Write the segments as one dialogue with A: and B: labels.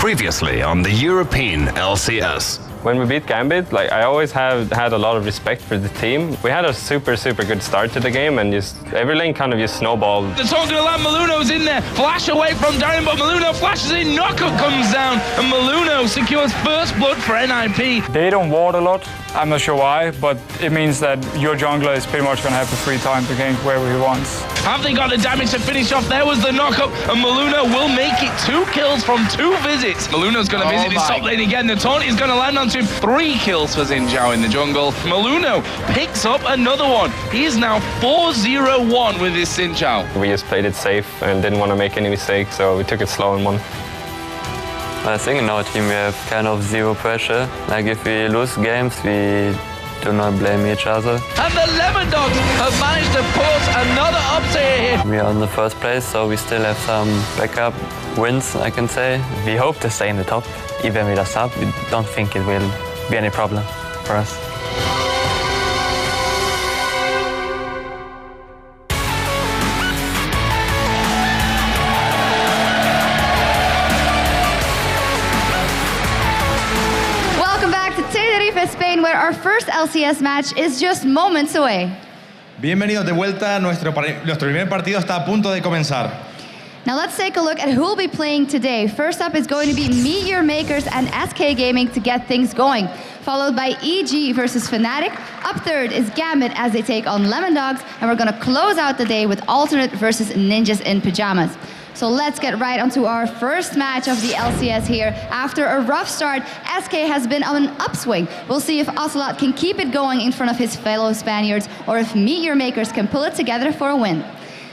A: Previously on the European LCS.
B: When we beat Gambit, I always have had a lot of respect for the team. We had a super good start to the game, and every lane kind of just snowballed.
C: The tone's gonna land, Maluno's in there. Flash away from Darren, but Maluno flashes in, knockup comes down, and Maluno secures first blood for NIP.
D: They don't ward a lot. I'm not sure why, but it means that your jungler is pretty much gonna have the free time to gank wherever he wants.
C: Have they got the damage to finish off? There was the knockup, and Maluno will make it 2 kills from 2 visits. Maluno's gonna visit his top lane again. The taunt is gonna land onto him. 3 kills for Xin Zhao in the jungle. Maluno picks up another one. He is now 4-0-1 with his Xin Zhao.
B: We just played it safe and didn't want to make any mistakes, so we took it slow and won.
E: I think in our team we have kind of zero pressure. Like if we lose games, we do not blame each other.
C: And the Lemon Dogs have managed to put another upset here.
E: We are in the first place, so we still have some backup wins, I can say.
F: We hope to stay in the top, even with a sub. We don't think it will be any problem for us.
G: Spain, where our first LCS match is just moments away.
H: Bienvenidos de vuelta. Nuestro primer partido está a punto de comenzar.
G: Now let's take a look at who will be playing today. First up is going to be Meet Your Makers and SK Gaming to get things going, followed by EG versus Fnatic. Up third is Gambit as they take on Lemon Dogs, and we're going to close out the day with Alternate versus Ninjas in Pajamas. So let's get right onto our first match of the LCS here. After a rough start, SK has been on an upswing. We'll see if Ocelot can keep it going in front of his fellow Spaniards, or if Meet Your Makers can pull it together for a win.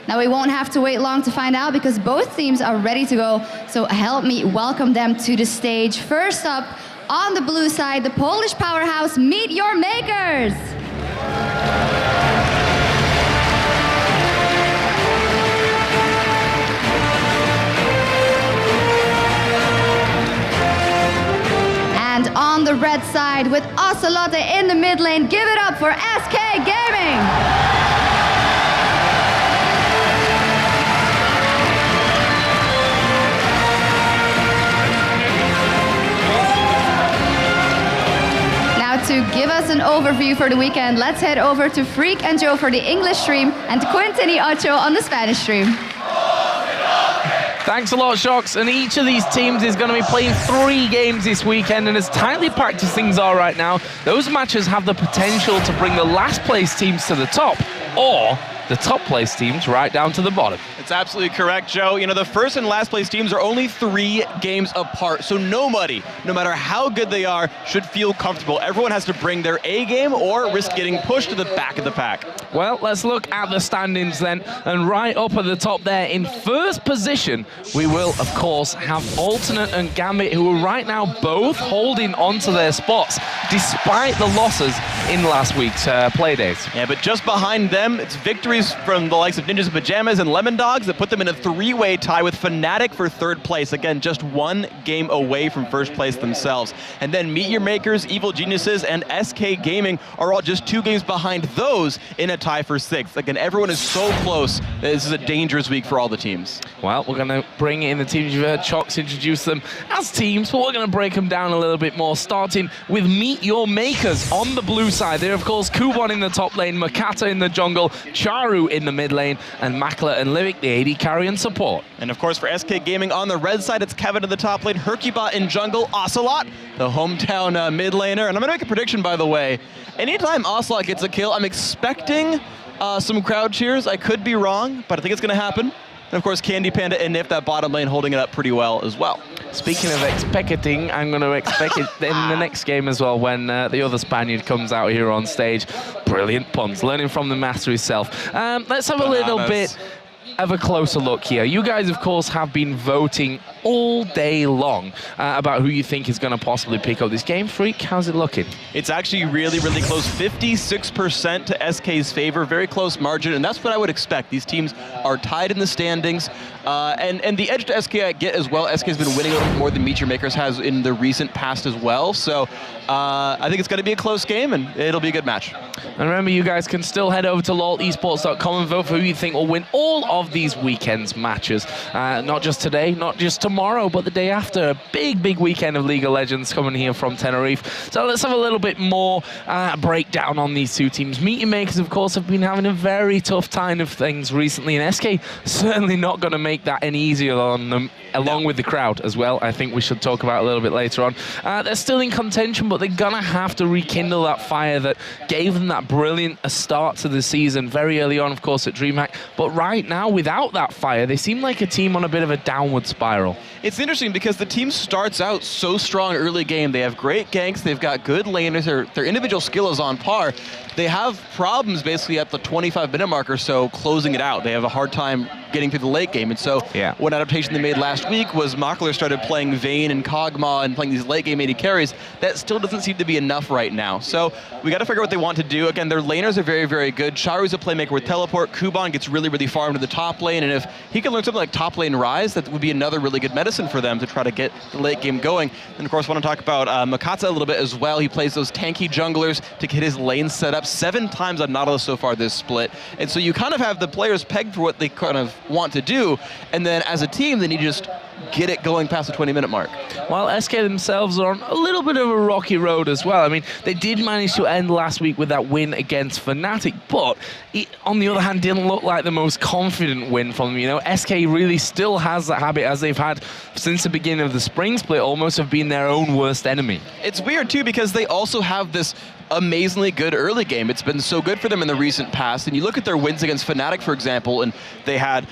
G: Now we won't have to wait long to find out, because both teams are ready to go. So help me welcome them to the stage. First up, on the blue side, the Polish powerhouse Meet Your Makers. And on the red side, with Ocelot in the mid lane, give it up for SK Gaming. Now to give us an overview for the weekend, let's head over to Freak and Joe for the English stream and Quintin y Ocho on the Spanish stream.
C: Thanks a lot, Shox. And each of these teams is going to be playing 3 games this weekend, and as tightly packed as things are right now, those matches have the potential to bring the last place teams to the top, or the top place teams right down to the bottom.
I: It's absolutely correct, Joe. You know, the first and last place teams are only 3 games apart, so nobody, no matter how good they are, should feel comfortable. Everyone has to bring their A game or risk getting pushed to the back of the pack.
C: Well, let's look at the standings then, and right up at the top there, in first position, we will, of course, have Alternate and Gambit, who are right now both holding onto their spots, despite the losses in last week's play days.
I: Yeah, but just behind them, it's victories from the likes of Ninjas in Pajamas and Lemon Dogs that put them in a 3-way tie with Fnatic for 3rd place. Again, just 1 game away from 1st place themselves. And then Meet Your Makers, Evil Geniuses, and SK Gaming are all just 2 games behind those in a tie for 6th. Again, everyone is so close. This is a dangerous week for all the teams.
C: Well, we're going to bring in the teams. You've heard Chox introduce them as teams, but we're going to break them down a little bit more, starting with Meet Your Makers on the blue side. They're, of course, Kubon in the top lane, Makata in the jungle, Charu in the mid lane, and Makla and Lyric, the AD carry and support.
I: And of course, for SK Gaming on the red side, it's Kevin in the top lane, Hercubot in jungle, Ocelot, the hometown mid laner. And I'm gonna make a prediction, by the way. Anytime Ocelot gets a kill, I'm expecting some crowd cheers. I could be wrong, but I think it's gonna happen. And of course, Candy Panda and Nif, that bottom lane, holding it up pretty well as well.
C: Speaking of expecting, I'm going to expect it in the next game as well, when the other Spaniard comes out here on stage. Brilliant puns, learning from the master himself. Let's have a little bit of a closer look here. You guys, of course, have been voting all day long about who you think is going to possibly pick up this game. Freak, how's it looking?
I: It's actually really close. 56% to SK's favor, very close margin, and that's what I would expect. These teams are tied in the standings, and the edge to SK I get as well. SK's been winning a little more than Meet Your Makers has in the recent past as well, so I think it's going to be a close game, and it'll be a good match.
C: And remember, you guys can still head over to lolesports.com and vote for who you think will win all of these weekend's matches. Not just today, not just tomorrow, tomorrow, but the day after, a big weekend of League of Legends coming here from Tenerife. So let's have a little bit more breakdown on these two teams. Meet Your Makers, of course, have been having a very tough time of things recently, and SK certainly not going to make that any easier on them, along with the crowd as well. I think we should talk about a little bit later on. They're still in contention, but they're going to have to rekindle that fire that gave them that brilliant start to the season very early on, of course, at DreamHack. But right now, without that fire, they seem like a team on a bit of a downward spiral.
I: It's interesting because the team starts out so strong early game. They have great ganks, they've got good laners, their individual skill is on par. They have problems basically at the 25-minute mark or so closing it out. They have a hard time getting through the late game. And so one adaptation they made last week was Mockler started playing Vayne and Kog'Maw and playing these late game AD carries. That still doesn't seem to be enough right now. So we got to figure out what they want to do. Again, their laners are very good. Charu's a playmaker with teleport. Kuban gets really far into the top lane. And if he can learn something like top lane Rise, that would be another really good medicine for them to try to get the late game going. And of course, I want to talk about Makata a little bit as well. He plays those tanky junglers to get his lane set up 7 times on Nautilus so far this split. And so you kind of have the players pegged for what they kind of want to do. And then as a team, they need to just get it going past the 20-minute mark.
C: While SK themselves are on a little bit of a rocky road as well. I mean, they did manage to end last week with that win against Fnatic, but it, on the other hand, didn't look like the most confident win from them. You know, SK really still has that habit, as they've had since the beginning of the spring split, almost of being their own worst enemy.
I: It's weird, too, because they also have this amazingly good early game. It's been so good for them in the recent past. And you look at their wins against Fnatic, for example, and they had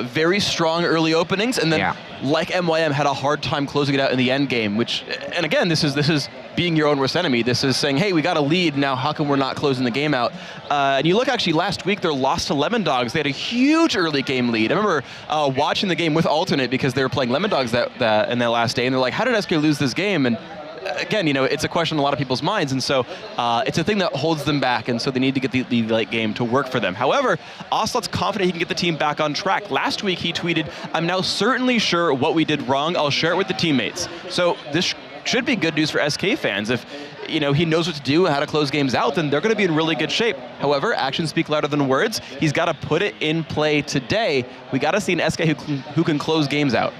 I: very strong early openings, and then like MYM had a hard time closing it out in the end game, which, and again, this is being your own worst enemy. This is saying, hey, we got a lead now, how come we're not closing the game out? And you look actually last week, their loss to Lemondogs, they had a huge early game lead. I remember watching the game with Alternate because they were playing Lemondogs in that last day, and they're like, how did SK lose this game? And again, you know, it's a question in a lot of people's minds, and so it's a thing that holds them back, and so they need to get the late game to work for them. However, Ocelot's confident he can get the team back on track. Last week he tweeted, I'm now certainly sure what we did wrong. I'll share it with the teammates. So this should be good news for SK fans. If he knows what to do and how to close games out, then they're going to be in really good shape. However, actions speak louder than words. He's got to put it in play today. We got to see an SK who can close games out.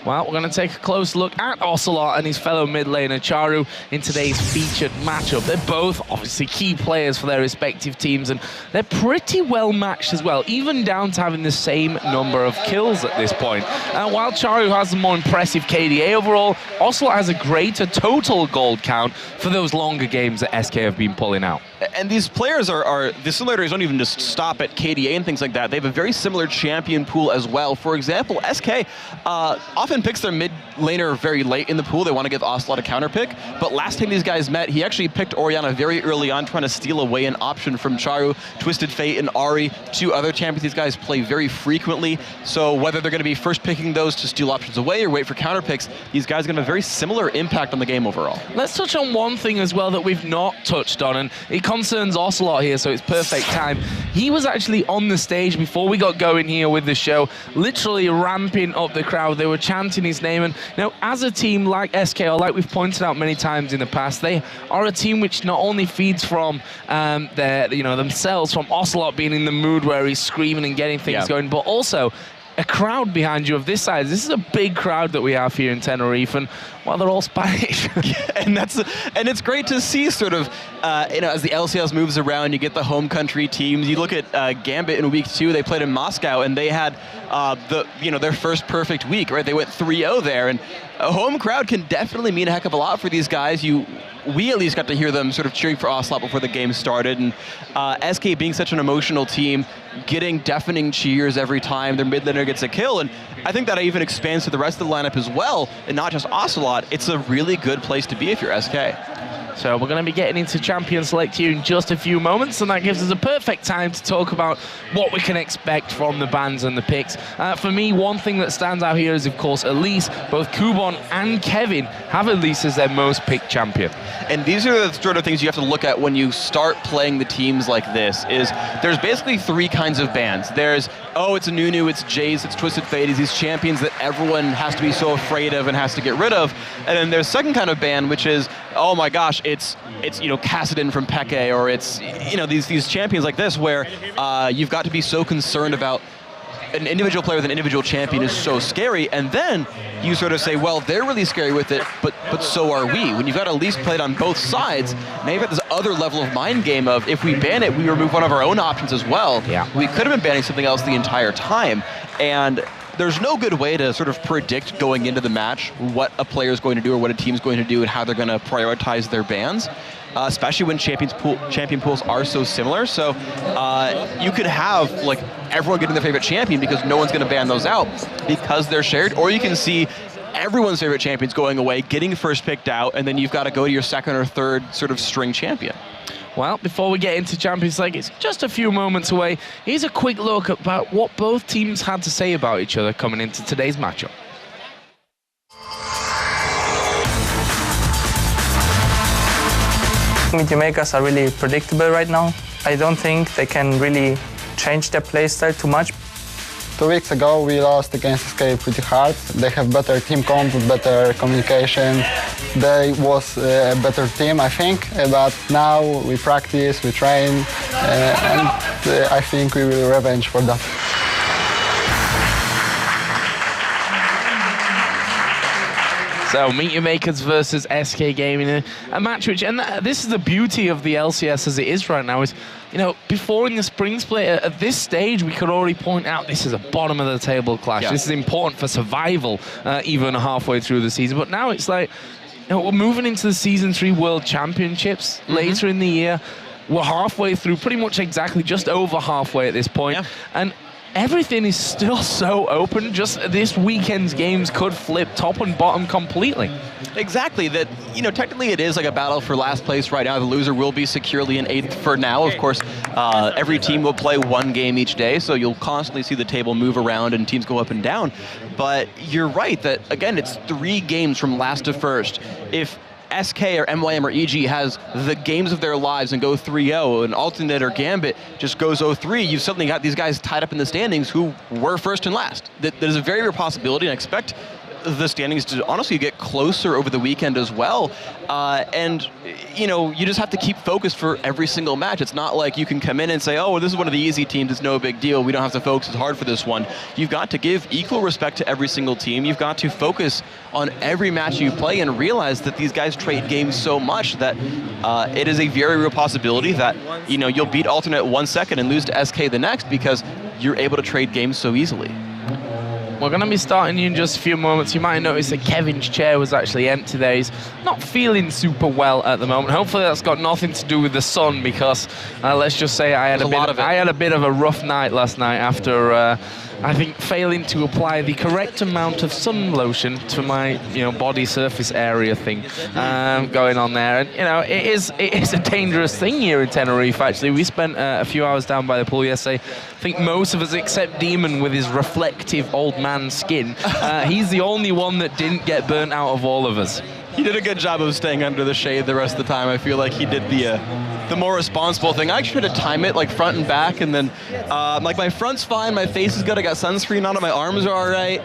C: Well, we're going to take a close look at Ocelot and his fellow mid laner Charu in today's featured matchup. They're both obviously key players for their respective teams, and they're pretty well matched as well, even down to having the same number of kills at this point. While Charu has a more impressive KDA overall, Ocelot has a greater total gold count for those longer games that SK have been pulling out.
I: And these players the similarities don't even just stop at KDA and things like that. They have a very similar champion pool as well. For example, SK often picks their mid laner very late in the pool. They want to give Ocelot a counter pick. But last time these guys met, he actually picked Orianna very early on, trying to steal away an option from Charu. Twisted Fate and Ahri, 2 other champions these guys play very frequently. So whether they're going to be first picking those to steal options away or wait for counter picks, these guys are going to have a very similar impact on the game overall.
C: Let's touch on one thing as well that we've not touched on, and it concerns Ocelot here, so it's perfect time. He was actually on the stage before we got going here with the show, literally ramping up the crowd. They were chanting his name, and as a team like SK, or like we've pointed out many times in the past, they are a team which not only feeds from themselves, from Ocelot being in the mood where he's screaming and getting things going, but also a crowd behind you of this size. This is a big crowd that we have here in Tenerife, and well, they're all Spanish.
I: and it's great to see sort of, as the LCS moves around, you get the home country teams. You look at Gambit in week 2, they played in Moscow, and they had their first perfect week, right? They went 3-0 there, and a home crowd can definitely mean a heck of a lot for these guys. We at least got to hear them sort of cheering for Ocelot before the game started, and SK being such an emotional team, getting deafening cheers every time their mid laner gets a kill, and I think that even expands to the rest of the lineup as well, and not just Ocelot. It's a really good place to be if you're SK.
C: So we're going to be getting into Champion Select here in just a few moments, and that gives us a perfect time to talk about what we can expect from the bans and the picks. For me, one thing that stands out here is, of course, Elise. Both Kuban and Kevin have Elise as their most picked champion.
I: And these are the sort of things you have to look at when you start playing the teams like this, is there's basically 3 kinds of bans. There's, it's a Nunu, it's Jace, it's Twisted Fate, it's these champions that everyone has to be so afraid of and has to get rid of. And then there's second kind of ban, which is, oh my gosh, it's Kassadin from Peke, or it's these champions like this where you've got to be so concerned about an individual player with an individual champion is so scary, and then you sort of say, well, they're really scary with it, but so are we. When you've got at least played on both sides, now you've got this other level of mind game of, if we ban it, we remove one of our own options as well.
C: Yeah.
I: We could have been banning something else the entire time, and there's no good way to sort of predict going into the match what a player is going to do or what a team's going to do and how they're going to prioritize their bans. Especially when champion pools are so similar. So you could have like everyone getting their favorite champion because no one's going to ban those out because they're shared, or you can see everyone's favorite champions going away, getting first picked out, and then you've got to go to your second or third sort of string champion.
C: Well, before we get into Champions League, it's just a few moments away. Here's a quick look about what both teams had to say about each other coming into today's matchup.
F: MYM makers are really predictable right now. I don't think they can really change their playstyle too much.
J: 2 weeks ago we lost against SK pretty hard. They have better team comp, better communication. They was a better team, I think, but now we practice, we train, and I think we will revenge for that.
C: So, MYM Makers versus SK Gaming, a match which, and this is the beauty of the LCS as it is right now, is, you know, before in the spring split, at this stage, we could already point out this is a bottom of the table clash. Yeah. This is important for survival, even halfway through the season. But now it's like, you know, we're moving into the Season 3 World Championships later in the year. We're halfway through, pretty much exactly, just over halfway at this point. Yeah. And everything is still so open. Just this weekend's games could flip top and bottom completely.
I: Exactly. That, you know, technically it is like a battle for last place right now. The loser will be securely in 8th for now. Of course, every team will play one game each day, so you'll constantly see the table move around and teams go up and down. But you're right that, again, it's 3 games from last to first. If SK or MYM or EG has the games of their lives and go 3-0, and Alternate or Gambit just goes 0-3, you've suddenly got these guys tied up in the standings who were first and last. That is a very real possibility, and I expect the standings to honestly get closer over the weekend as well. And, you know, you just have to keep focused for every single match. It's not like you can come in and say, oh, well, this is one of the easy teams, it's no big deal, we don't have to focus as hard for this one. You've got to give equal respect to every single team. You've got to focus on every match you play and realize that these guys trade games so much that it is a very real possibility that, you know, you'll beat Alternate 1 second and lose to SK the next because you're able to trade games so easily.
C: We're going to be starting in just a few moments. You might notice that Kevin's chair was actually empty there. He's not feeling super well at the moment. Hopefully that's got nothing to do with the sun, because let's just say I had a bit of a rough night last night after I think failing to apply the correct amount of sun lotion to my, you know, body surface area thing going on there. And, you know, it is a dangerous thing here in Tenerife, actually. We spent a few hours down by the pool yesterday. I think most of us, except Demon with his reflective old man skin, he's the only one that didn't get burnt out of all of us.
I: He did a good job of staying under the shade the rest of the time. I feel like he did the more responsible thing. I actually tried to time it like front and back, and then like my front's fine, my face is good, I got sunscreen on it, my arms are all right.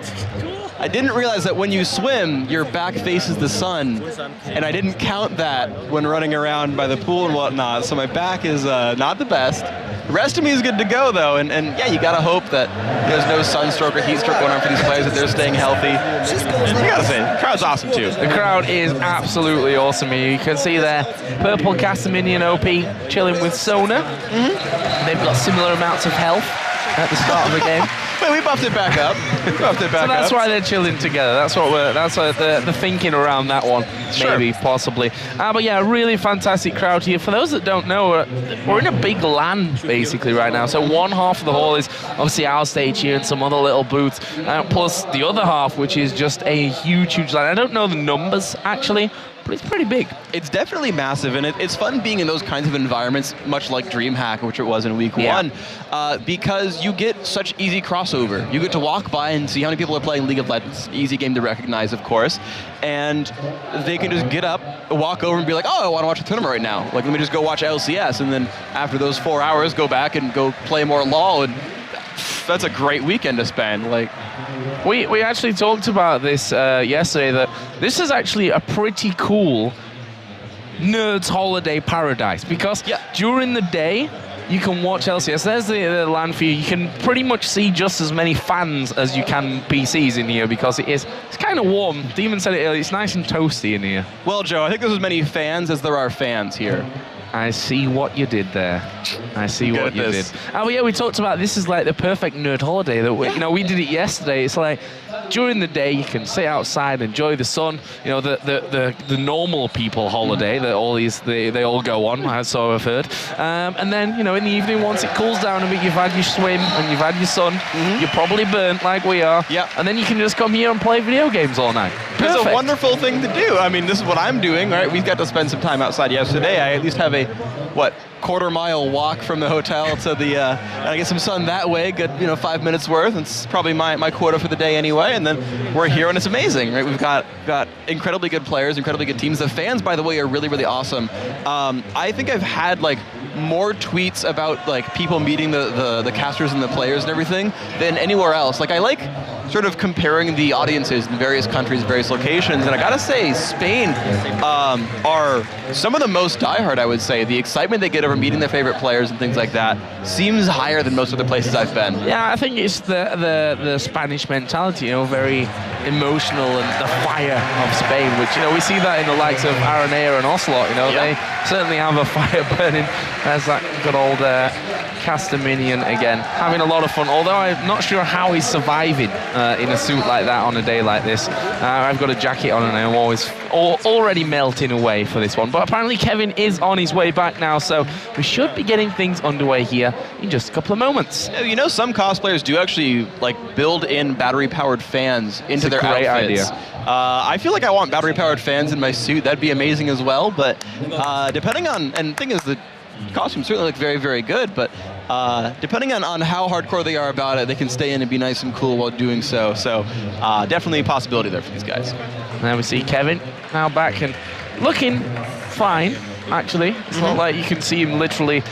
I: I didn't realize that when you swim, your back faces the sun, and I didn't count that when running around by the pool and whatnot, so my back is not the best. The rest of me is good to go, though, and yeah, you gotta hope that there's no sunstroke or heat stroke going on for these players, that they're staying healthy. You gotta say, the crowd's awesome, too.
C: The crowd is absolutely awesome here. You can see there, Purple Casaminian OP chilling with Sona. They've got similar amounts of health at the start of the game.
I: Wait, we buffed it back up.
C: So that's why they're chilling together. That's the thinking around that one, maybe, possibly. But yeah, a really fantastic crowd here. For those that don't know, we're in a big LAN basically right now. So one half of the hall is obviously our stage here and some other little booths, plus the other half, which is just a huge LAN. I don't know the numbers actually, but it's pretty big.
I: It's definitely massive, and it's fun being in those kinds of environments, much like DreamHack, which it was in week 1, because you get such easy crossover. You get to walk by and see how many people are playing League of Legends. Easy game to recognize, of course. And they can just get up, walk over and be like, oh, I want to watch a tournament right now. Like, let me just go watch LCS. And then after those 4 hours, go back and go play more LoL. And that's a great weekend to spend. Like,
C: we actually talked about this yesterday, that this is actually a pretty cool nerds holiday paradise, because during the day you can watch LCS. There's the LAN for you. You can pretty much see just as many fans as you can PCs in here because it's kind of warm. Demon said it earlier, it's nice and toasty in here.
I: Well, Joe, I think there's as many fans as there are fans here.
C: I see what you did there. I see what you did. Oh yeah, we talked about this is like the perfect nerd holiday. That we did it yesterday. It's like during the day you can sit outside, enjoy the sun. You know, the normal people holiday that all these they all go on. So I've heard. And then in the evening once it cools down a bit, you've had your swim and you've had your sun. You're probably burnt like we are. Yeah. And then you can just come here and play video games all night.
I: It's a wonderful thing to do. I mean, this is what I'm doing, right? We got to spend some time outside yesterday. I at least have a, quarter-mile walk from the hotel to the, and I get some sun that way, good, 5 minutes worth. It's probably my quota for the day anyway, and then we're here and it's amazing, right? We've got incredibly good players, incredibly good teams. The fans, by the way, are really, really awesome. I think I've had, more tweets about, people meeting the casters and the players and everything than anywhere else. I like sort of comparing the audiences in various countries, various locations, and I gotta say, Spain are some of the most diehard, I would say. The excitement they get over meeting their favorite players and things like that seems higher than most other places I've been.
C: Yeah, I think it's the Spanish mentality, very emotional and the fire of Spain, which, we see that in the likes of Aranea and Ocelot, they certainly have a fire burning. There's that good old Castaminian again, having a lot of fun, although I'm not sure how he's surviving in a suit like that on a day like this. I've got a jacket on and I'm already melting away for this one, but apparently Kevin is on his way back now, so we should be getting things underway here in just a couple of moments.
I: Some cosplayers do actually build in battery-powered fans into their outfits.
C: Idea.
I: I feel like I want battery-powered fans in my suit. That'd be amazing as well, but depending on, and the thing is, the costumes certainly look very, very good, but depending on how hardcore they are about it, they can stay in and be nice and cool while doing so. So definitely a possibility there for these guys.
C: Now we see Kevin now back and looking fine. Actually, it's not like you can see him literally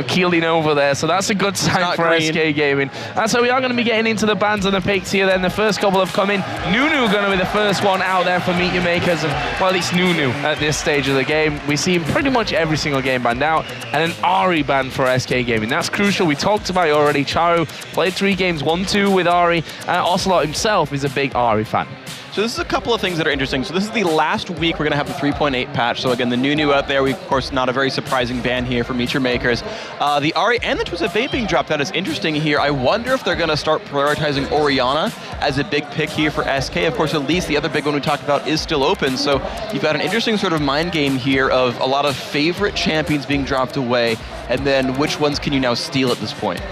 C: keeling over there, so that's a good sign for SK Gaming. So we are going to be getting into the bans and the picks here then. The first couple have come in. Nunu going to be the first one out there for Meet Your Makers, and well, it's Nunu at this stage of the game. We see him pretty much every single game banned out, and an Ari ban for SK Gaming. That's crucial. We talked about it already. Charu played 3 games, 1-2 with Ari. Ocelot himself is a big Ari fan.
I: So this is a couple of things that are interesting. So this is the last week we're going to have the 3.8 patch. So again, the Nunu out there, of course, not a very surprising ban here for Meet Your Makers. The Ari and the Twisted Fate being dropped out is interesting here. I wonder if they're going to start prioritizing Orianna as a big pick here for SK. Of course, at least the other big one we talked about is still open. So you've got an interesting sort of mind game here of a lot of favorite champions being dropped away, and then which ones can you now steal at this point?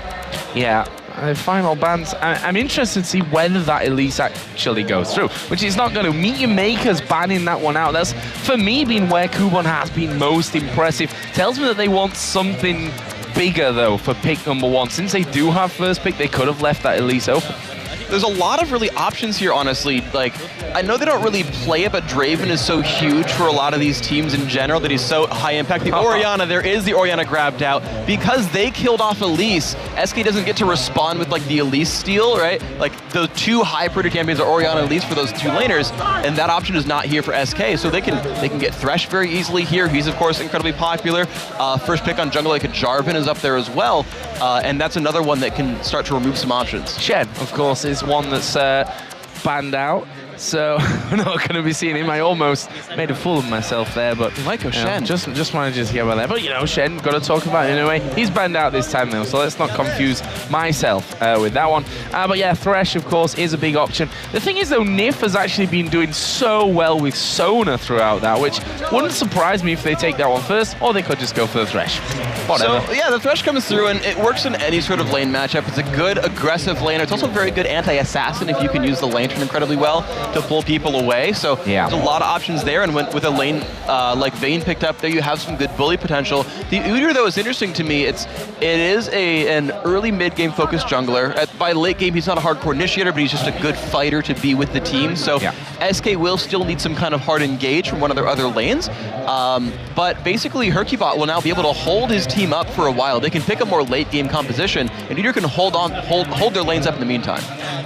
C: Yeah. Final bans. I'm interested to see whether that Elise actually goes through, which is not going to. Meet Your Makers banning that one out. That's, for me, been where Kubon has been most impressive. Tells me that they want something bigger, though, for pick number 1. Since they do have first pick, they could have left that Elise open.
I: There's a lot of really options here, honestly. I know they don't really play it, but Draven is so huge for a lot of these teams in general that he's so high impact. The Orianna, there is the Orianna grabbed out. Because they killed off Elise, SK doesn't get to respond with the Elise steal, right? The 2 high priority champions are Orianna and Elise for those 2 laners, and that option is not here for SK. So they can get Thresh very easily here. He's of course incredibly popular. First pick on jungle like a Jarvan is up there as well, and that's another one that can start to remove some options.
C: Shen, of course, is one that's banned out. So we're not going to be seeing him. I almost made a fool of myself there, but
I: Shen.
C: Just wanted to get by there. But Shen, got to talk about it anyway. He's banned out this time though, so let's not confuse myself with that one. But yeah, Thresh of course is a big option. The thing is though, Nif has actually been doing so well with Sona throughout that, which wouldn't surprise me if they take that one first, or they could just go for the Thresh. Whatever.
I: So yeah, the Thresh comes through and it works in any sort of lane matchup. It's a good aggressive lane. It's also a very good anti-assassin if you can use the Lantern incredibly well to pull people away. So there's a lot of options there, and with a lane like Vayne picked up there, you have some good bully potential. The Udyr though is interesting to me. It is an early mid-game focused jungler. By late game, he's not a hardcore initiator, but he's just a good fighter to be with the team. So SK will still need some kind of hard engage from one of their other lanes. But basically, Hercubot will now be able to hold his team up for a while. They can pick a more late game composition, and Udyr can hold their lanes up in the meantime.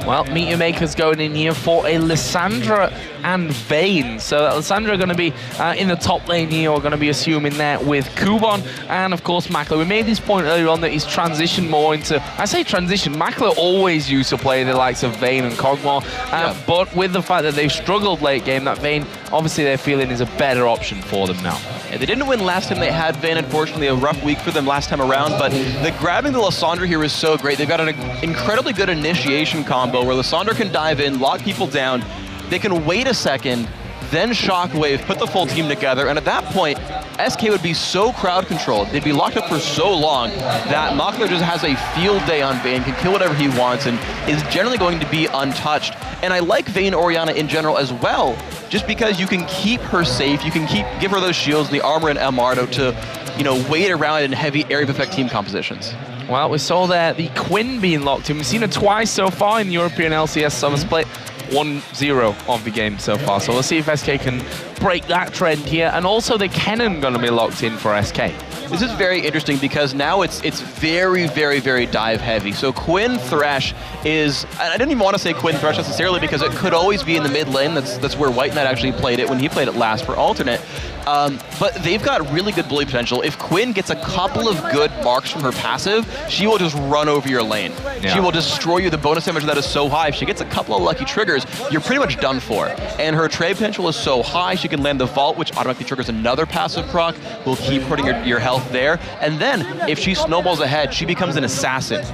C: Well, Meet Your Makers going in here for a Lissandra and Vayne. So Alessandra are going to be in the top lane here. We're going to be assuming there with Kubon and, of course, Makler. We made this point earlier on that he's transitioned more into... I say transition. Makler always used to play the likes of Vayne and Kog'Maw, but with the fact that they've struggled late game, that Vayne, obviously they're feeling is a better option for them now.
I: Yeah, they didn't win last time they had Vayne, unfortunately, a rough week for them last time around, but the grabbing the Lissandra here is so great. They've got an incredibly good initiation combo where Lissandra can dive in, lock people down, they can wait a second, then Shockwave, put the full team together, and at that point, SK would be so crowd controlled, they'd be locked up for so long that Makler just has a field day on Vayne, can kill whatever he wants, and is generally going to be untouched. And I like Vayne Orianna in general as well, just because you can keep her safe, you can give her those shields, the armor and MR to wait around in heavy area of effect team compositions.
C: Well, we saw there the Quinn being locked in. We've seen her twice so far in the European LCS Summer Split. 1-0 of the game so far. So we'll see if SK can break that trend here. And also the Kennen going to be locked in for SK.
I: This is very interesting because now it's very, very, very dive heavy. So Quinn Thresh is, I didn't even want to say Quinn Thresh necessarily because it could always be in the mid lane. That's where White Knight actually played it when he played it last for alternate. But they've got really good bully potential. If Quinn gets a couple of good marks from her passive, she will just run over your lane. Yeah. She will destroy you. The bonus damage of that is so high. If she gets a couple of lucky triggers, you're pretty much done for. And her trade potential is so high, she can land the Vault, which automatically triggers another passive proc, will keep putting your health there. And then, if she snowballs ahead, she becomes an assassin.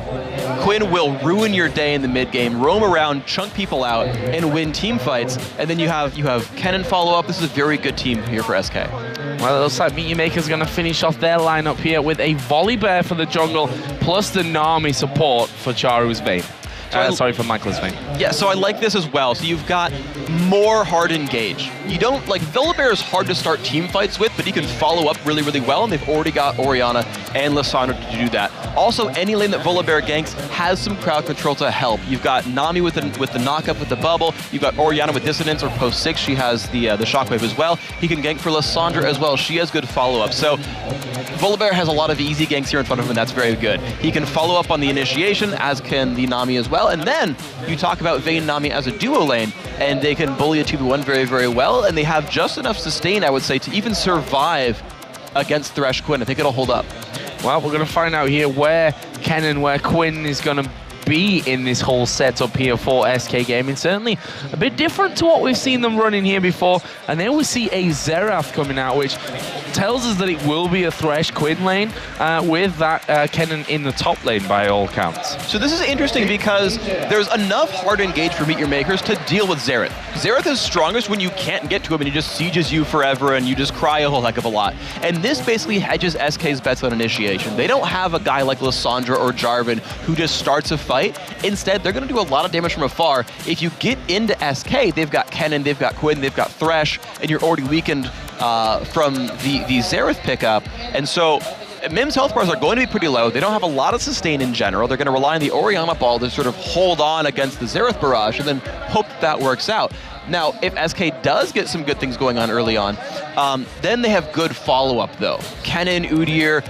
I: Quinn will ruin your day in the mid game, roam around, chunk people out, and win team fights. And then you have Kennen follow up. This is a very good team here for SK.
C: Well, it looks like Meteor Maker's going to finish off their lineup here with a Volibear for the jungle, plus the Nami support for Charu's Vayne. Sorry, for Michael's Vayne. Yeah,
I: so I like this as well. So you've got more hard engage. You don't, like, Volibear is hard to start team fights with, but he can follow up really, really well, and they've already got Orianna and Lissandra to do that. Also, any lane that Volibear ganks has some crowd control to help. You've got Nami with the knockup with the bubble. You've got Orianna with Dissonance or post 6. She has the Shockwave as well. He can gank for Lissandra as well. She has good follow-up. So Volibear has a lot of easy ganks here in front of him, and that's very good. He can follow up on the initiation, as can the Nami as well. And then you talk about Vayne and Nami as a duo lane, and they can bully a 2v1 very, very well, and they have just enough sustain, I would say, to even survive against Thresh Quinn. I think it'll hold up.
C: Well, we're going to find out here where Quinn is going to be in this whole setup here for SK Gaming. Certainly a bit different to what we've seen them running here before. And then we see a Xerath coming out, which tells us that it will be a Thresh Quinn lane with that Kennen in the top lane by all counts.
I: So this is interesting because there's enough hard engage for Meet Your Makers to deal with Xerath. Xerath is strongest when you can't get to him and he just sieges you forever and you just cry a whole heck of a lot. And this basically hedges SK's bets on initiation. They don't have a guy like Lissandra or Jarvan who just starts a fight. Instead, they're going to do a lot of damage from afar. If you get into SK, they've got Kennen, they've got Quinn, they've got Thresh, and you're already weakened from the Xerath pickup. And so MYM's health bars are going to be pretty low. They don't have a lot of sustain in general. They're going to rely on the Orianna ball to sort of hold on against the Xerath barrage and then hope that works out. Now, if SK does get some good things going on early on, then they have good follow-up, though. Kennen, Udyr,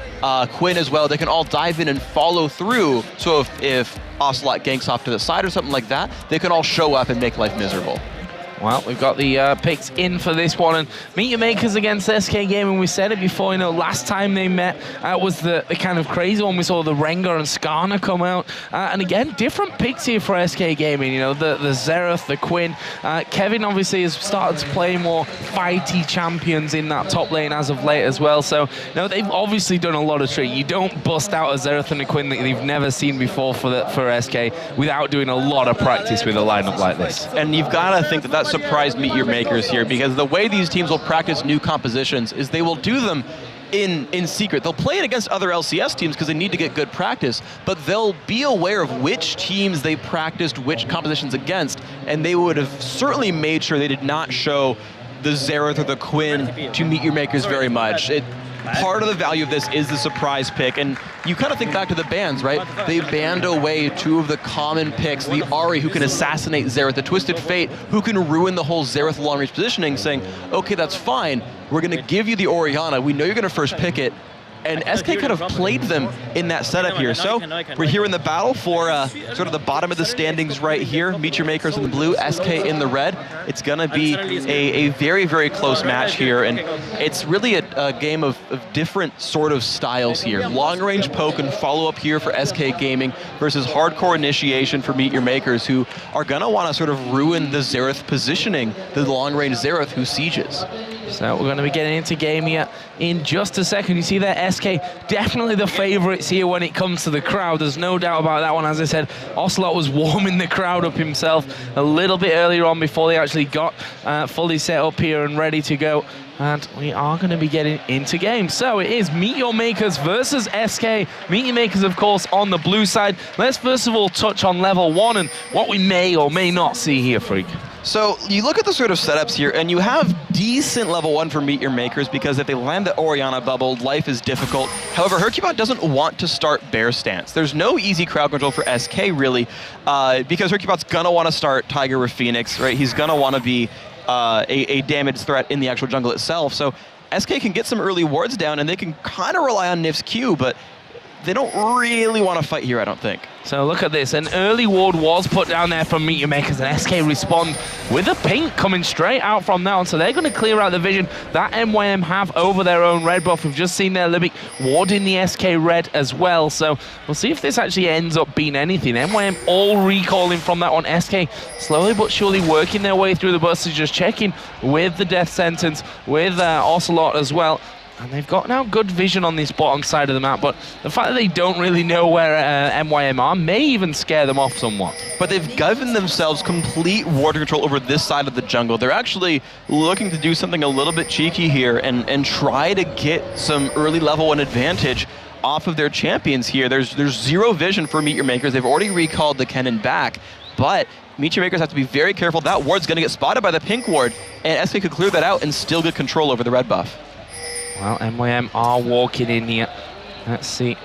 I: Quinn as well, they can all dive in and follow through. So if Ocelot ganks off to the side or something like that, they can all show up and make life miserable.
C: Well, we've got the picks in for this one, and Meet Your Makers against SK Gaming. We said it before, last time they met was the kind of crazy one. We saw the Rengar and Skarner come out, and again, different picks here for SK Gaming. The Xerath, the Quinn. Kevin obviously has started to play more fighty champions in that top lane as of late as well. So, they've obviously done a lot of tricks. You don't bust out a Xerath and a Quinn that you've never seen before for SK without doing a lot of practice with a lineup like this.
I: And you've got to think that surprise Meet Your Makers here, because the way these teams will practice new compositions is they will do them in secret. They'll play it against other LCS teams because they need to get good practice, but they'll be aware of which teams they practiced which compositions against, and they would have certainly made sure they did not show the Xerath or the Quinn to Meet Your Makers very much. Part of the value of this is the surprise pick, and you kind of think back to the bans, right? They banned away two of the common picks, the Ahri, who can assassinate Xerath, the Twisted Fate, who can ruin the whole Xerath long-range positioning, saying, okay, that's fine, we're going to give you the Orianna, we know you're going to first pick it, and SK kind of played them in that setup here. So we're here in the battle for sort of the bottom of the standings right here. Meet Your Makers in the blue, SK in the red. It's gonna be a very, very close match here, and it's really a game of different sort of styles here. Long-range poke and follow-up here for SK Gaming versus hardcore initiation for Meet Your Makers, who are gonna wanna sort of ruin the Xerath positioning, the long-range Xerath who sieges.
C: So we're going to be getting into game here in just a second. You see there, SK definitely the favorites here when it comes to the crowd. There's no doubt about that one. As I said, Ocelot was warming the crowd up himself a little bit earlier on before they actually got fully set up here and ready to go. And we are going to be getting into game. So it is Meet Your Makers versus SK. Meet Your Makers, of course, on the blue side. Let's first of all touch on level 1 and what we may or may not see here, Freak.
I: So you look at the sort of setups here, and you have decent level 1 for Meet Your Makers, because if they land the Orianna bubble, life is difficult. However, Hercubot doesn't want to start bear stance. There's no easy crowd control for SK, really, because Hercubot's gonna want to start Tiger with Phoenix, right? He's gonna want to be a damage threat in the actual jungle itself. So SK can get some early wards down, and they can kind of rely on Nif's Q, but they don't really want to fight here, I don't think.
C: So look at this, an early ward was put down there from Meet Your Makers, and SK respond with a pink coming straight out from now on. So they're going to clear out the vision that MYM have over their own red buff. We've just seen there Libic warding the SK red as well. So we'll see if this actually ends up being anything. MYM all recalling from that one. SK slowly but surely working their way through the buses, just checking with the death sentence, with Ocelot as well. And they've got now good vision on this bottom side of the map, but the fact that they don't really know where MYM are may even scare them off somewhat.
I: But they've given themselves complete ward control over this side of the jungle. They're actually looking to do something a little bit cheeky here and try to get some early level 1 advantage off of their champions here. There's zero vision for Meet Your Makers. They've already recalled the cannon back, but Meet Your Makers have to be very careful. That ward's going to get spotted by the pink ward, and SK could clear that out and still get control over the red buff.
C: Well, MYM are walking in here. Let's see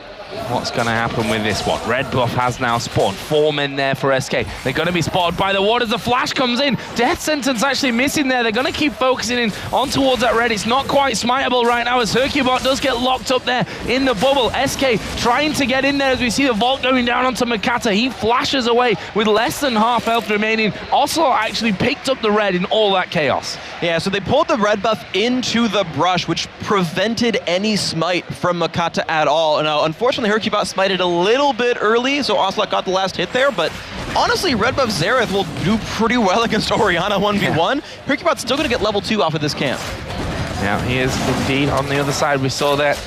C: what's going to happen with this one. Red buff has now spawned. 4 men there for SK. They're going to be spotted by the ward as the flash comes in. Death sentence actually missing there. They're going to keep focusing in on towards that red. It's not quite smiteable right now as Hercubot does get locked up there in the bubble. SK trying to get in there as we see the vault going down onto Makata. He flashes away with less than half health remaining. Ocelot actually picked up the red in all that chaos.
I: Yeah, so they pulled the red buff into the brush, which prevented any smite from Makata at all. Now, unfortunately, Hercubot smited a little bit early, so Ocelot got the last hit there, but honestly, red buff Xerath will do pretty well against Orianna 1v1. Hercubot's still going to get level 2 off of this camp.
C: Yeah, he is indeed. On the other side, we saw that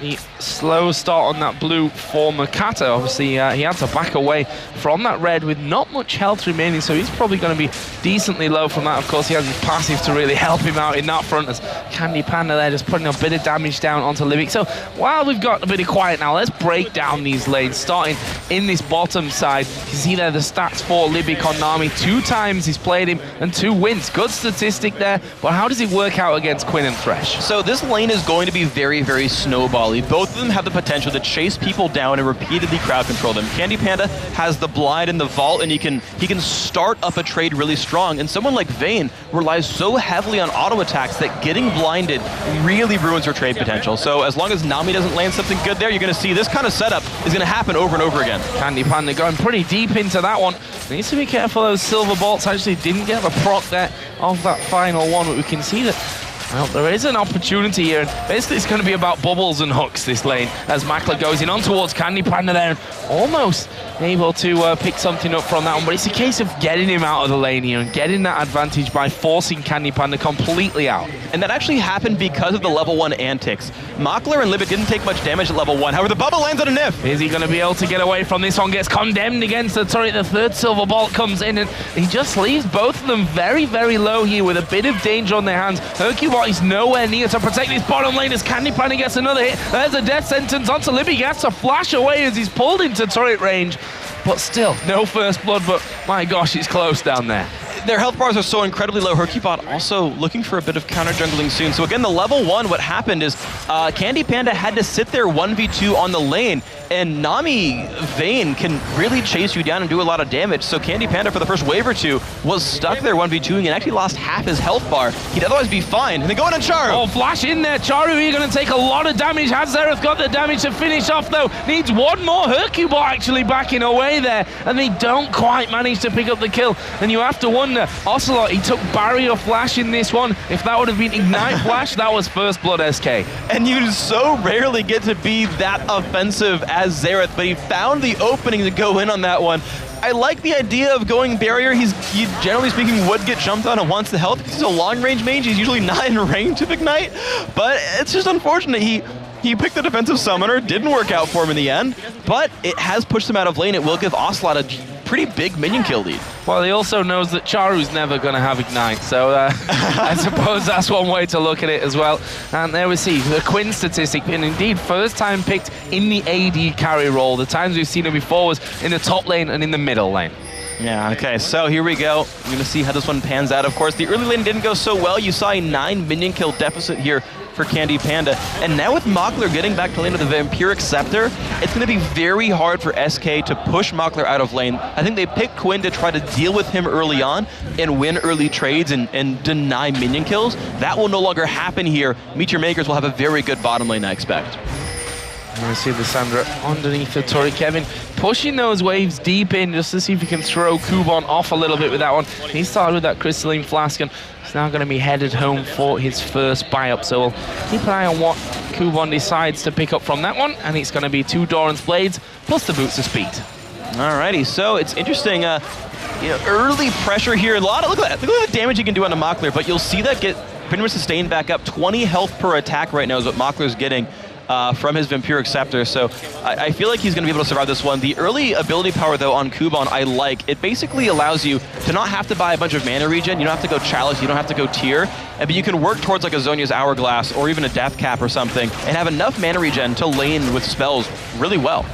C: the slow start on that blue for Makata. Obviously, he had to back away from that red with not much health remaining, so he's probably going to be decently low from that. Of course, he has his passive to really help him out in that front, as Candy Panda there just putting a bit of damage down onto Libic. So while we've got a bit of quiet now, let's break down these lanes, starting in this bottom side. You see there the stats for Libic on Nami. 2 times he's played him and 2 wins. Good statistic there, but how does it work out against Quinn and Thresh?
I: So this lane is going to be very, very snowbally. Both of them have the potential to chase people down and repeatedly crowd control them. Candy Panda has the blind and the vault, and he can start up a trade really strong. And someone like Vayne relies so heavily on auto attacks that getting blinded really ruins her trade potential. So as long as Nami doesn't land something good there, you're going to see this kind of setup is going to happen over and over again.
C: Candy Panda going pretty deep into that one. Needs to be careful. Those silver bolts actually didn't get the proc there of that final one, but we can see that, well, there is an opportunity here, and basically it's going to be about bubbles and hooks this lane as Makla goes in on towards Candy Panda there, and almost able to pick something up from that one, but it's a case of getting him out of the lane here and getting that advantage by forcing Candy Panda completely out.
I: And that actually happened because of the level 1 antics. Makler and Libic didn't take much damage at level 1, however the bubble lands on a Nif.
C: Is he going to be able to get away from this one? Gets condemned against the turret. The 3rd silver bolt comes in, and he just leaves both of them very, very low here with a bit of danger on their hands. Hercubot is nowhere near to protect his bottom lane as Candy Panda gets another hit. There's a death sentence onto Libic. He has to flash away as he's pulled into turret range. But still, no first blood, but my gosh, it's close down there.
I: Their health bars are so incredibly low. Hercubot also looking for a bit of counter jungling soon. So again, the level 1, what happened is Candy Panda had to sit there 1v2 on the lane, and Nami Vayne can really chase you down and do a lot of damage. So Candy Panda for the first wave or two was stuck there 1v2ing and actually lost half his health bar. He'd otherwise be fine. And then going on Charu.
C: Oh, flash in there. Charu, you're going to take a lot of damage. Has Xerath got the damage to finish off though? Needs one more. Hercubot actually backing away there, and they don't quite manage to pick up the kill. And you have to wonder, Ocelot, he took barrier flash in this one. If that would have been ignite flash, that was first blood SK.
I: And you so rarely get to be that offensive as Xerath, but he found the opening to go in on that one. I like the idea of going barrier. He generally speaking would get jumped on and wants the health because he's a long range mage. He's usually not in range of ignite, but it's just unfortunate. He picked the defensive summoner, didn't work out for him in the end, but it has pushed him out of lane. It will give Ocelot a pretty big minion kill lead.
C: Well, he also knows that Charu's never going to have ignite, so I suppose that's one way to look at it as well. And there we see the Quinn statistic, and indeed first time picked in the AD carry role. The times we've seen him before was in the top lane and in the middle lane.
I: Yeah, okay, so here we go. We're going to see how this one pans out. Of course, the early lane didn't go so well. You saw a 9 minion kill deficit here for Candy Panda. And now with Mockler getting back to lane with the Vampiric Scepter, it's going to be very hard for SK to push Mockler out of lane. I think they picked Quinn to try to deal with him early on and win early trades and deny minion kills. That will no longer happen here. Meteor Makers will have a very good bottom lane, I expect.
C: We see the Sandra underneath the turret. Kevin pushing those waves deep in just to see if he can throw Kubon off a little bit with that one. He started with that Crystalline Flask and he's now going to be headed home for his first buy-up. So we'll keep an eye on what Kubon decides to pick up from that one. And it's going to be 2 Doran's Blades plus the Boots of Speed.
I: Alrighty, so it's interesting. Early pressure here. Look at the damage you can do on a Mockler, but you'll see that get pretty much sustained back up. 20 health per attack right now is what Mockler's getting from his Vampiric Scepter, so I feel like he's going to be able to survive this one. The early ability power, though, on Kubon, I like. It basically allows you to not have to buy a bunch of mana regen. You don't have to go Chalice, you don't have to go Tier, but you can work towards like a Zhonya's Hourglass or even a Death Cap or something and have enough mana regen to lane with spells really well.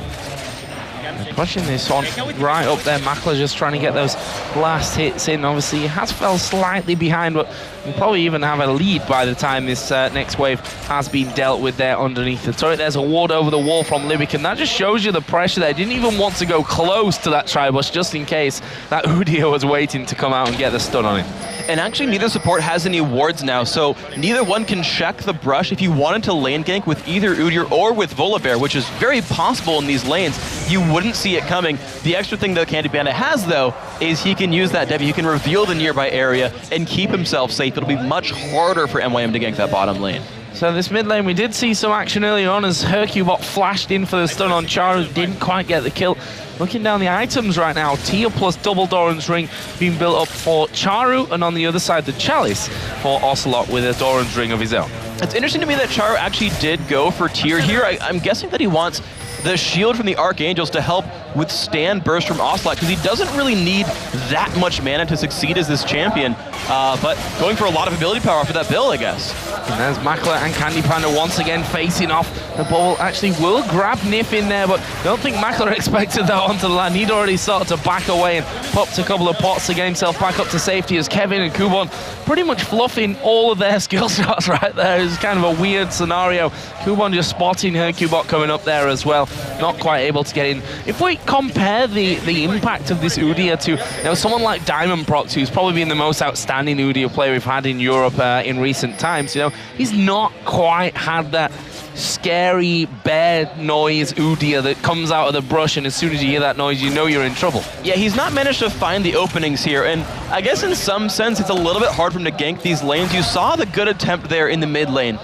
C: Pushing this on right up there. Makler just trying to get those last hits in. Obviously, he has fell slightly behind, but we'll probably even have a lead by the time this next wave has been dealt with there underneath the turret. There's a ward over the wall from Libic, and that just shows you the pressure there. Didn't even want to go close to that Tribush just in case that Udyr was waiting to come out and get the stun on him.
I: And actually, neither support has any wards now, so neither one can check the brush. If you wanted to lane gank with either Udyr or with Volibear, which is very possible in these lanes, you wouldn't see it coming. The extra thing that Candy Panda has, though, is he can use that W. He can reveal the nearby area and keep himself safe. It'll be much harder for MYM to gank that bottom lane.
C: So this mid lane, we did see some action early on as Hercubot flashed in for the stun on Charu, didn't quite get the kill. Looking down the items right now, Tier plus double Doran's Ring being built up for Charu, and on the other side, the Chalice for Ocelot with a Doran's Ring of his own.
I: It's interesting to me that Charu actually did go for Tier here. I'm guessing that he wants the shield from the Archangels to help withstand burst from Ocelot, because he doesn't really need that much mana to succeed as this champion, but going for a lot of ability power for that build, I guess.
C: And there's Makler and Candy Panda once again facing off. The ball actually will grab Nif in there, but I don't think Makler expected that onto the land. He'd already started to back away and popped a couple of pots to get himself back up to safety as Kevin and Kubon pretty much fluffing all of their skill shots right there. It's kind of a weird scenario. Kubon just spotting Hercubot coming up there as well, not quite able to get in. If we compare the impact of this Udyr to someone like Diamond Prox, who's probably been the most outstanding Udyr player we've had in Europe in recent times, he's not quite had that scary bear noise Udyr that comes out of the brush, and as soon as you hear that noise, you know you're in trouble.
I: Yeah, he's not managed to find the openings here, and I guess in some sense it's a little bit hard for him to gank these lanes. You saw the good attempt there in the mid lane,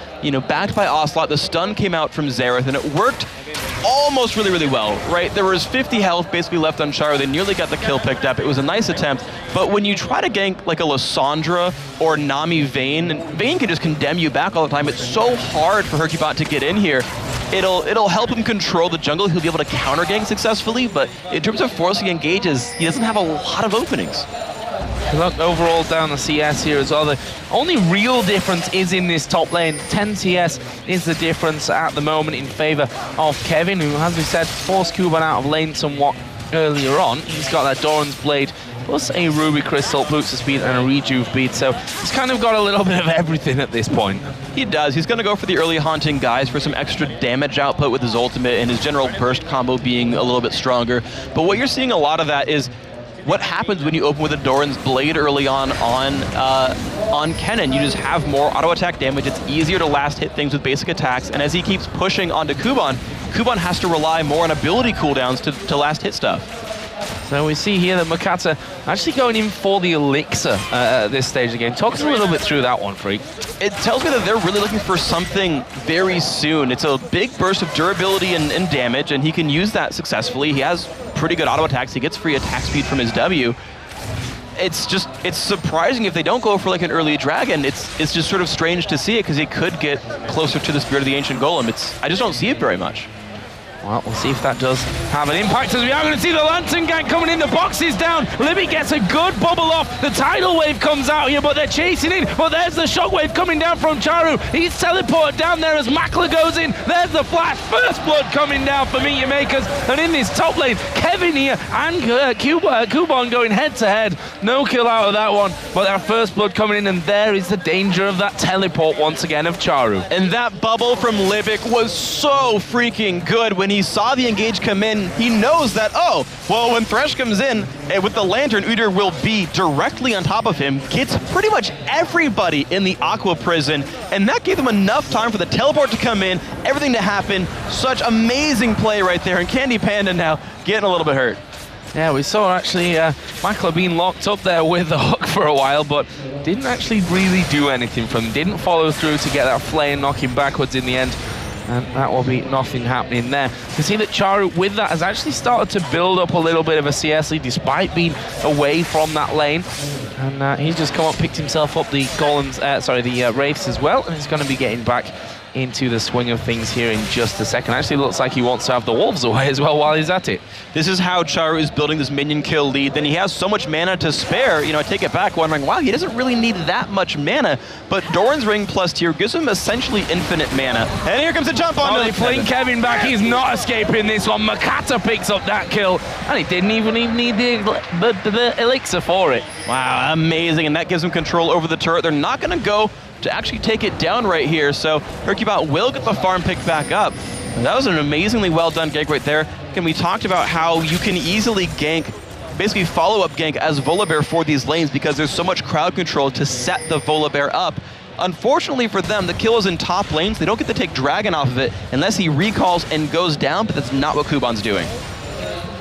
I: backed by Ocelot. The stun came out from Xerath, and it worked almost really, really well, right? There was 50 health basically left on Charu. They nearly got the kill picked up. It was a nice attempt, but when you try to gank like a Lysandra or Nami Vayne, and Vayne can just condemn you back all the time. It's so hard for Hercubot to get in here. It'll help him control the jungle. He'll be able to counter gank successfully, but in terms of forcing engages, he doesn't have a lot of openings.
C: Look overall down the CS here as well. The only real difference is in this top lane. 10 CS is the difference at the moment in favor of Kevin, who, as we said, forced Kubon out of lane somewhat earlier on. He's got that Doran's Blade plus a Ruby Crystal, boost of speed, and a rejuve bead. So he's kind of got a little bit of everything at this point.
I: He does. He's going to go for the early Haunting Guise for some extra damage output with his ultimate and his general burst combo being a little bit stronger. But what you're seeing a lot of that is what happens when you open with a Doran's Blade early on Kennen. You just have more auto attack damage. It's easier to last hit things with basic attacks. And as he keeps pushing onto Kuban, Kuban has to rely more on ability cooldowns to last hit stuff.
C: So we see here that Makata actually going in for the Elixir at this stage again. Talk us a little bit through that one, Freak.
I: It tells me that they're really looking for something very soon. It's a big burst of durability and damage, and he can use that successfully. He has pretty good auto attacks. He gets free attack speed from his W. It's surprising if they don't go for like an early Dragon. It's just sort of strange to see it because he could get closer to the Spirit of the Ancient Golem. I just don't see it very much.
C: Well, we'll see if that does have an impact, as we are going to see the Lantern Gang coming in. The box is down. Libby gets a good bubble off. The Tidal Wave comes out here, but they're chasing in. But there's the Shockwave coming down from Charu. He's teleported down there as Makla goes in. There's the flash. First blood coming down for Meet Your Makers. And in this top lane, Kevin here and Kuban going head to head. No kill out of that one, but that first blood coming in, and there is the danger of that teleport once again of Charu.
I: And that bubble from Libic was so freaking good. When he saw the engage come in, he knows that, oh, well, when Thresh comes in with the Lantern, Udyr will be directly on top of him, gets pretty much everybody in the Aqua Prison, and that gave them enough time for the teleport to come in, everything to happen. Such amazing play right there, and Candy Panda now getting a little bit hurt.
C: Yeah, we saw actually Makla being locked up there with the hook for a while, but didn't actually really do anything from him. Didn't follow through to get that flay and knock him backwards in the end. And that will be nothing happening there. You can see that Charu, with that, has actually started to build up a little bit of a CS lead despite being away from that lane. And he's just come up, picked himself up the Golems, the Wraiths as well, and he's going to be getting back into the swing of things here in just a second. Actually looks like he wants to have the Wolves away as well while he's at it.
I: This is how Charu is building this minion kill lead. Then he has so much mana to spare. You know, I take it back wondering, wow, he doesn't really need that much mana. But Doran's Ring plus tier gives him essentially infinite mana. And here comes the jump on.
C: They fling Kevin back. He's not escaping this one. Makata picks up that kill. And he didn't even need the elixir for it.
I: Wow, amazing. And that gives him control over the turret. They're not going to go to actually take it down right here. So Hercubot will get the farm picked back up. And that was an amazingly well done gank right there. And we talked about how you can easily gank, basically follow-up gank as Volibear for these lanes because there's so much crowd control to set the Volibear up. Unfortunately for them, the kill is in top lanes. They don't get to take Dragon off of it unless he recalls and goes down, but that's not what Kuban's doing.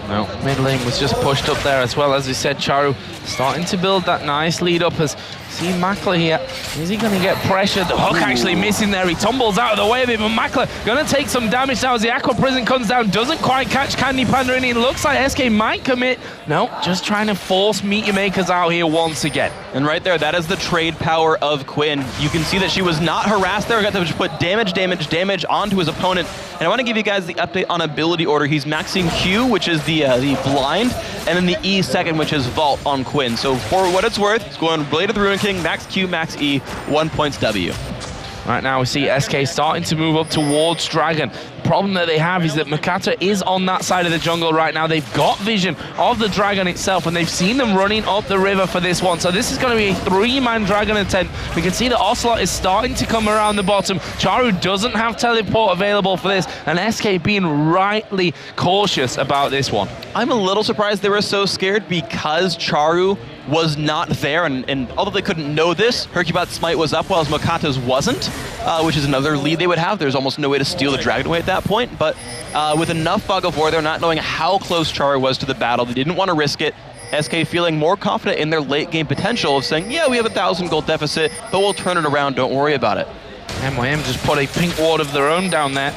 C: No, mid lane was just pushed up there as well. As we said, Charu starting to build that nice lead up as see Makla here. Is he going to get pressured? The hook actually missing there. He tumbles out of the way of it, but Makla going to take some damage now as the Aqua Prison comes down. Doesn't quite catch Candy Panda in. It looks like SK might commit. No, just trying to force Meet Your Makers out here once again.
I: And right there, that is the trade power of Quinn. You can see that she was not harassed there. Got to just put damage onto his opponent. And I want to give you guys the update on ability order. He's maxing Q, which is the blind, and then the E second, which is Vault on Quinn. So for what it's worth, he's going Blade of the Ruin King, max Q, max E, 1 points W.
C: Right now we see SK starting to move up towards Dragon. The problem that they have is that Makata is on that side of the jungle right now. They've got vision of the Dragon itself, and they've seen them running up the river for this one. So this is going to be a 3-man Dragon attempt. We can see the Ocelot is starting to come around the bottom. Charu doesn't have teleport available for this, and SK being rightly cautious about this one.
I: I'm a little surprised they were so scared because Charu was not there, and although they couldn't know this, Hercubot's smite was up while Makata's wasn't, which is another lead they would have. There's almost no way to steal the Dragon away at that point, but with enough Fog of War, they're not knowing how close Charu was to the battle. They didn't want to risk it. SK feeling more confident in their late game potential of saying, yeah, we have 1,000 gold deficit, but we'll turn it around, don't worry about it.
C: MYM just put a pink ward of their own down there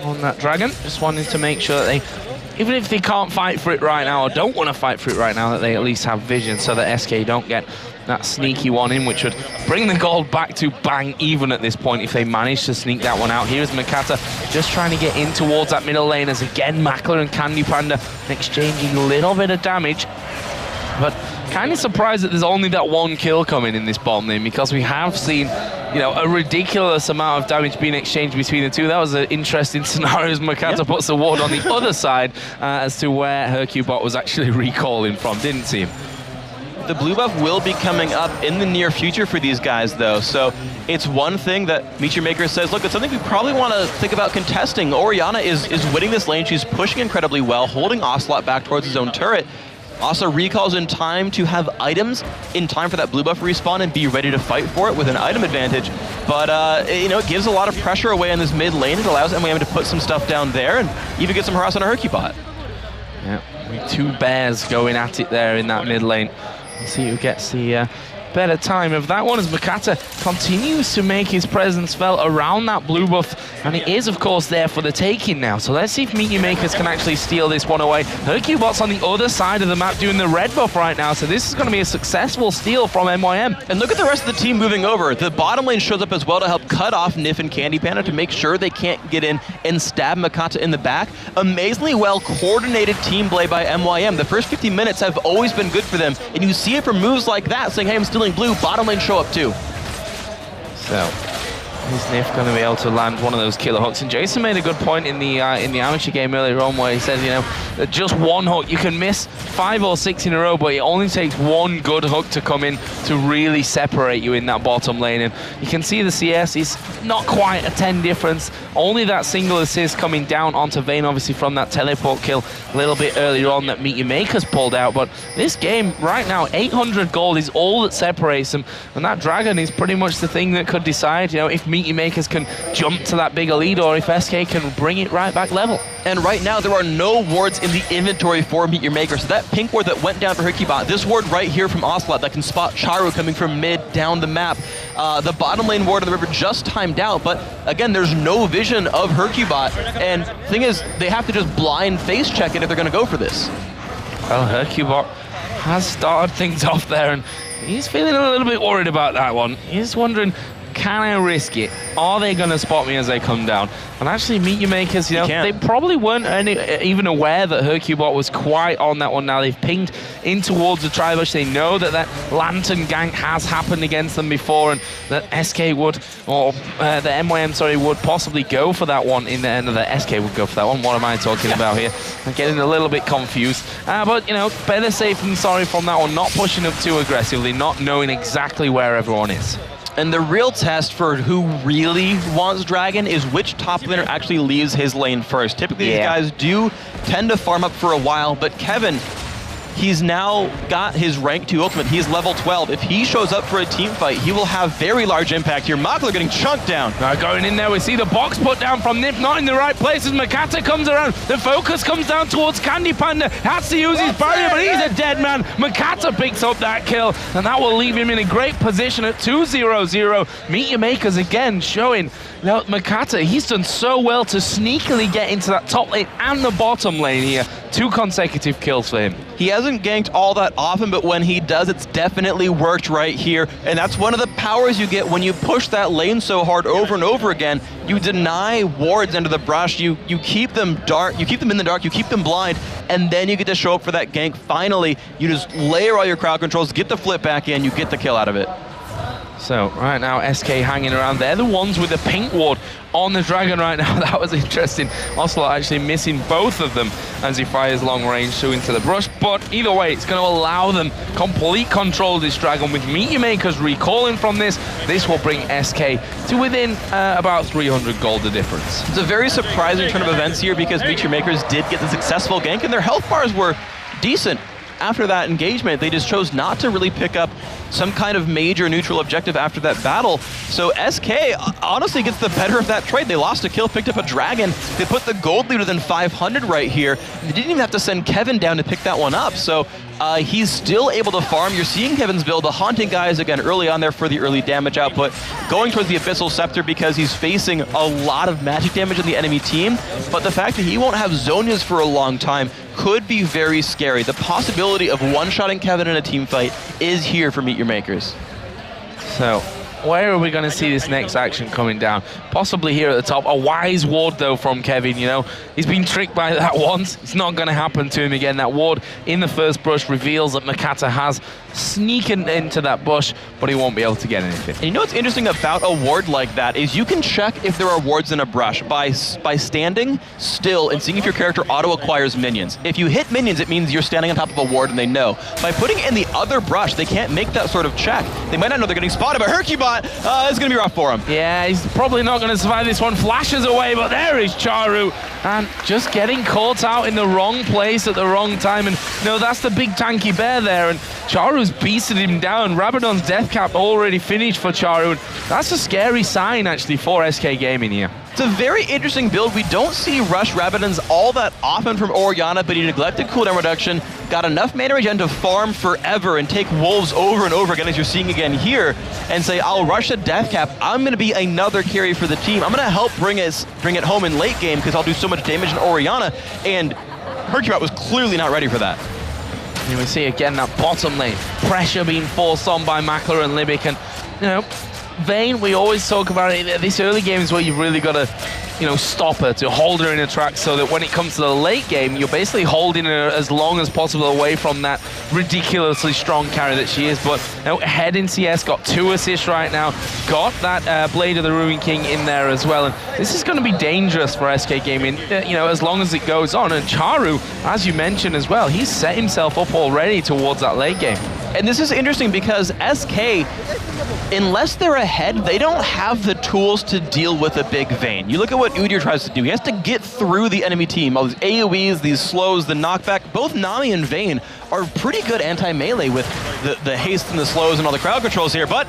C: on that Dragon, just wanting to make sure that they, even if they can't fight for it right now or don't want to fight for it right now, that they at least have vision so that SK don't get that sneaky one in, which would bring the gold back to bang even at this point if they manage to sneak that one out. Here's Makata just trying to get in towards that middle lane as again Makla and Candy Panda exchanging a little bit of damage. But kind of surprised that there's only that one kill coming in this bottom lane, because we have seen, you know, a ridiculous amount of damage being exchanged between the two. That was an interesting scenario as Makata puts the ward on the other side as to where Hercubot was actually recalling from, didn't see him.
I: The blue buff will be coming up in the near future for these guys, though. So it's one thing that Meet Your Maker says, look, it's something we probably want to think about contesting. Orianna is winning this lane. She's pushing incredibly well, holding Ocelot back towards his own turret. Also recalls in time to have items in time for that blue buff respawn and be ready to fight for it with an item advantage. But, you know, it gives a lot of pressure away on this mid lane. It allows MYM to put some stuff down there and even get some harass on a Hercubot.
C: Yeah, with two bears going at it there in that mid lane. We'll see who gets the better time of that one as Makata continues to make his presence felt around that blue buff, and it is of course there for the taking now. So let's see if Meet Your Makers can actually steal this one away. Hercubot's on the other side of the map doing the red buff right now, so this is going to be a successful steal from MYM.
I: And look at the rest of the team moving over. The bottom lane shows up as well to help cut off Nif and Candy Panda to make sure they can't get in and stab Makata in the back. Amazingly well coordinated team play by MYM. The first 50 minutes have always been good for them, and you see it from moves like that, saying, hey, I'm stealing blue, bottom lane show up too.
C: So, is Nif going to be able to land one of those killer hooks? And Jason made a good point in the amateur game earlier on where he said, you know, that just one hook, you can miss 5 or 6 in a row, but it only takes one good hook to come in to really separate you in that bottom lane. And you can see the CS is not quite a 10 difference. Only that single assist coming down onto Vayne, obviously from that teleport kill a little bit earlier on that Meet Your Makers pulled out. But this game right now, 800 gold is all that separates them. And that Dragon is pretty much the thing that could decide, you know, if Meet Your Makers can jump to that bigger lead or if SK can bring it right back level.
I: And right now, there are no wards in the inventory for Meet Your Maker. So that pink ward that went down for Hercubot, this ward right here from Ocelot that can spot Charu coming from mid down the map. The bottom lane ward on the river just timed out, but again, there's no vision of Hercubot. And the thing is, they have to just blind face check it if they're going to go for this.
C: Well, Hercubot has started things off there, and he's feeling a little bit worried about that one. He's wondering, can I risk it? Are they going to spot me as they come down? And actually, Meet Your Makers, you know, they probably weren't even aware that Hercubot was quite on that one now. They've pinged in towards the Tribush. They know that that Lantern gank has happened against them before, and that SK would, or the MYM, sorry, would possibly go for that one in the end of the SK would go for that one. What am I talking about here? I'm getting a little bit confused. But, you know, better safe than sorry from that one. Not pushing up too aggressively, not knowing exactly where everyone is.
I: And the real test for who really wants Dragon is which top laner actually leaves his lane first. Typically, these guys do tend to farm up for a while, but Kevin, he's now got his rank 2 ultimate. He's level 12. If he shows up for a team fight, he will have very large impact here. Makler getting chunked down.
C: Going in there, we see the box put down from Nip, not in the right place as Makata comes around. The focus comes down towards Candy Panda. Has to use his barrier, but he's a dead man. Makata picks up that kill, and that will leave him in a great position at 2-0-0. Meet Your Makers again showing, you know, Makata, he's done so well to sneakily get into that top lane and the bottom lane here. 2 consecutive kills for him.
I: He hasn't ganked all that often, but when he does, it's definitely worked right here. And that's one of the powers you get when you push that lane so hard over and over again. You deny wards under the brush, you keep them dark, you keep them in the dark, you keep them blind, and then you get to show up for that gank. Finally, you just layer all your crowd controls, get the flip back in, you get the kill out of it.
C: So right now, SK hanging around. They're the ones with the pink ward on the Dragon right now. That was interesting. Ocelot actually missing both of them as he fires long range through into the brush. But either way, it's going to allow them complete control of this Dragon. With Meet Your Makers recalling from this, this will bring SK to within about 300 gold the difference.
I: It's a very surprising turn of events here because Meet Your Makers did get the successful gank and their health bars were decent. After that engagement, they just chose not to really pick up some kind of major neutral objective after that battle. So SK honestly gets the better of that trade. They lost a kill, picked up a Dragon. They put the gold lead within 500 right here. They didn't even have to send Kevin down to pick that one up. So he's still able to farm. You're seeing Kevin's build, the Haunting guys again early on there for the early damage output, going towards the Abyssal Scepter because he's facing a lot of magic damage in the enemy team. But the fact that he won't have Zhonya's for a long time could be very scary. The possibility of one-shotting Kevin in a team fight is here for Meet Your Makers.
C: So, where are we going to see this next action coming down? Possibly here at the top. A wise ward, though, from Kevin, you know. He's been tricked by that once. It's not going to happen to him again. That ward in the first brush reveals that Makata has sneaking into that bush, but he won't be able to get anything.
I: And you know what's interesting about a ward like that is you can check if there are wards in a brush by standing still and seeing if your character auto-acquires minions. If you hit minions, it means you're standing on top of a ward and they know. By putting it in the other brush, they can't make that sort of check. They might not know they're getting spotted, but Hercubot is going to be rough for him.
C: Yeah, he's probably not going to survive this one. Flashes away, but there is Charu. And just getting caught out in the wrong place at the wrong time. And no, that's the big tanky bear there. And Charu's beasted him down. Rabadon's death cap already finished for Charu. And that's a scary sign, actually, for SK Gaming here.
I: It's a very interesting build. We don't see rush Rabadons all that often from Orianna, but he neglected cooldown reduction, got enough mana regen to farm forever and take wolves over and over again, as you're seeing again here, and say, I'll rush a death cap. I'm going to be another carry for the team. I'm going to help bring it home in late game because I'll do so much damage in Orianna, and Hercubot was clearly not ready for that.
C: And we see again that bottom lane pressure being forced on by Makler and Libic, and you know, Vayne, we always talk about it. This early game is where you've really got to, you know, stop her, to hold her in a track, so that when it comes to the late game, you're basically holding her as long as possible away from that ridiculously strong carry that she is. But you know, head in CS, got 2 assists right now, got that Blade of the Ruin King in there as well. And this is going to be dangerous for SK Gaming, you know, as long as it goes on. And Charu, as you mentioned as well, he's set himself up already towards that late game.
I: And this is interesting because SK, unless they're ahead, they don't have the tools to deal with a big Vayne. You look at what Udyr tries to do. He has to get through the enemy team. All these AoEs, these slows, the knockback. Both Nami and Vayne are pretty good anti-melee with the haste and the slows and all the crowd controls here, but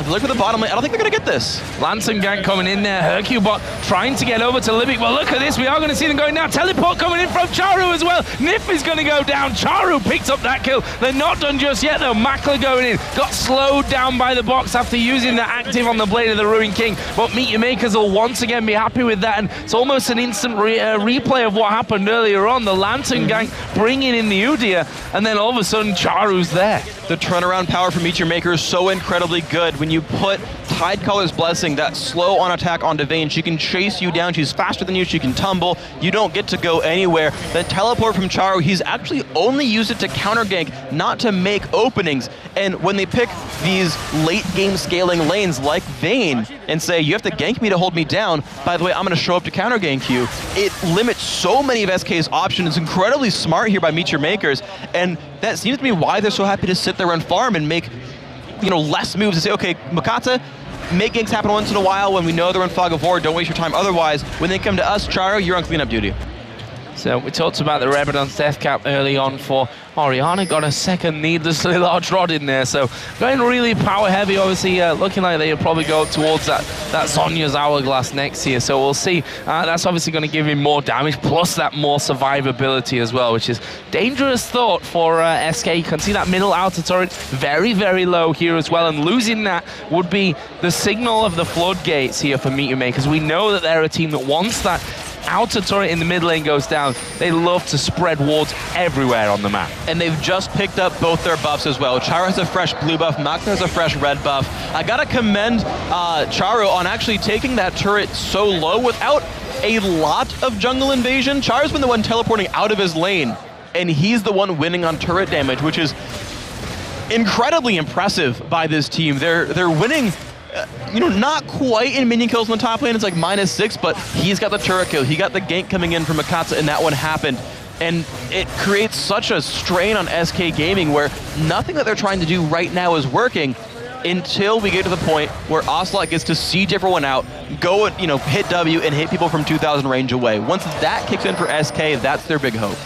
I: look at the bottom lane. I don't think they're going to get this.
C: Lanson gang coming in there. Hercubot trying to get over to Libic. Well, look at this. We are going to see them going down. Teleport coming in from Charu as well. Nif is going to go down. Charu picks up that kill. They're not done just yet, though. Makler going in. Got slowed down by the box after using the active on the Blade of the Ruin King. But Meet Your Makers will once again be happy with that. And it's almost an instant replay of what happened earlier on. The Lantern gang bringing in the Udyr. And then all of a sudden, Charu's there.
I: The turnaround power from Meet Your Maker is so incredibly good. When you put Tidecaller's Blessing, that slow on attack onto Vayne, she can chase you down. She's faster than you. She can tumble. You don't get to go anywhere. That teleport from Charu, he's actually only used it to counter gank, not to make openings. And when they pick these late game scaling lanes like Vayne and say, you have to gank me to hold me down, by the way, I'm going to show up to counter gank you, it limits so many of SK's options. It's incredibly smart here by Meet Your Makers. And that seems to be why they're so happy to sit there and farm and make, you know, less moves and say, okay, Makata, make ganks happen once in a while when we know they're in Fog of War, don't waste your time. Otherwise, when they come to us, Charu, you're on cleanup duty.
C: So we talked about the Rabadon's death cap early on for Orianna. Got a second needlessly large rod in there. So going really power heavy, obviously looking like they'll probably go towards that Zhonya's Hourglass next here. So we'll see. That's obviously going to give him more damage, plus that more survivability as well, which is dangerous thought for SK. You can see that middle outer turret very, very low here as well. And losing that would be the signal of the floodgates here for Meet Your Makers. We know that they're a team that wants that outer turret in the mid lane goes down. They love to spread wards everywhere on the map.
I: And they've just picked up both their buffs as well. Charu has a fresh blue buff, Makler has a fresh red buff. I gotta commend Charu on actually taking that turret so low without a lot of jungle invasion. Charu's been the one teleporting out of his lane, and he's the one winning on turret damage, which is incredibly impressive by this team. They're winning, you know, not quite in minion kills on the top lane. It's like -6, but he's got the turret kill. He got the gank coming in from Makata, and that one happened. And it creates such a strain on SK Gaming where nothing that they're trying to do right now is working until we get to the point where Ocelot gets to siege everyone out, go and, you know, hit W and hit people from 2,000 range away. Once that kicks in for SK, that's their big hope.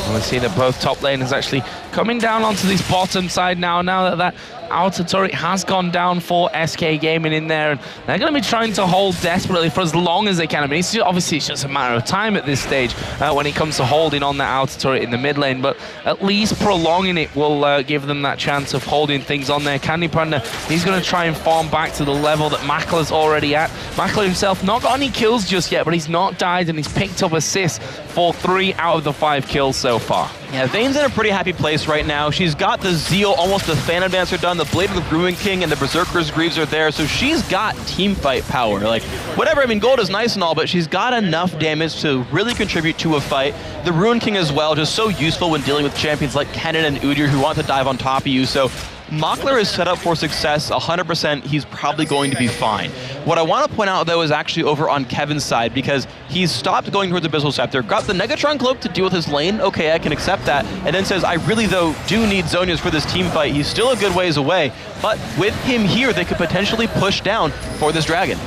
C: And we see that both top laners actually coming down onto this bottom side now that that outer turret has gone down for SK Gaming in there, and they're going to be trying to hold desperately for as long as they can. I mean, obviously it's just a matter of time at this stage when it comes to holding on that outer turret in the mid lane, but at least prolonging it will give them that chance of holding things on there. Candy Panda, he's going to try and farm back to the level that Makler's already at. Makler himself not got any kills just yet, but he's not died, and he's picked up assists for 3 out of the 5 kills so far.
I: Yeah, Vayne's in a pretty happy place right now. She's got the Zeal, almost the Fan Advancer done, the Blade of the Ruin King and the Berserker's Greaves are there, so she's got team fight power. Like, whatever, I mean, gold is nice and all, but she's got enough damage to really contribute to a fight. The Ruin King as well, just so useful when dealing with champions like Kennen and Udyr who want to dive on top of you, so Makler is set up for success 100%. He's probably going to be fine. What I want to point out, though, is actually over on Kevin's side because he's stopped going towards Abyssal Scepter, got the Negatron Cloak to deal with his lane. Okay, I can accept that. And then says, I really, though, do need Zhonya's for this team fight. He's still a good ways away. But with him here, they could potentially push down for this dragon.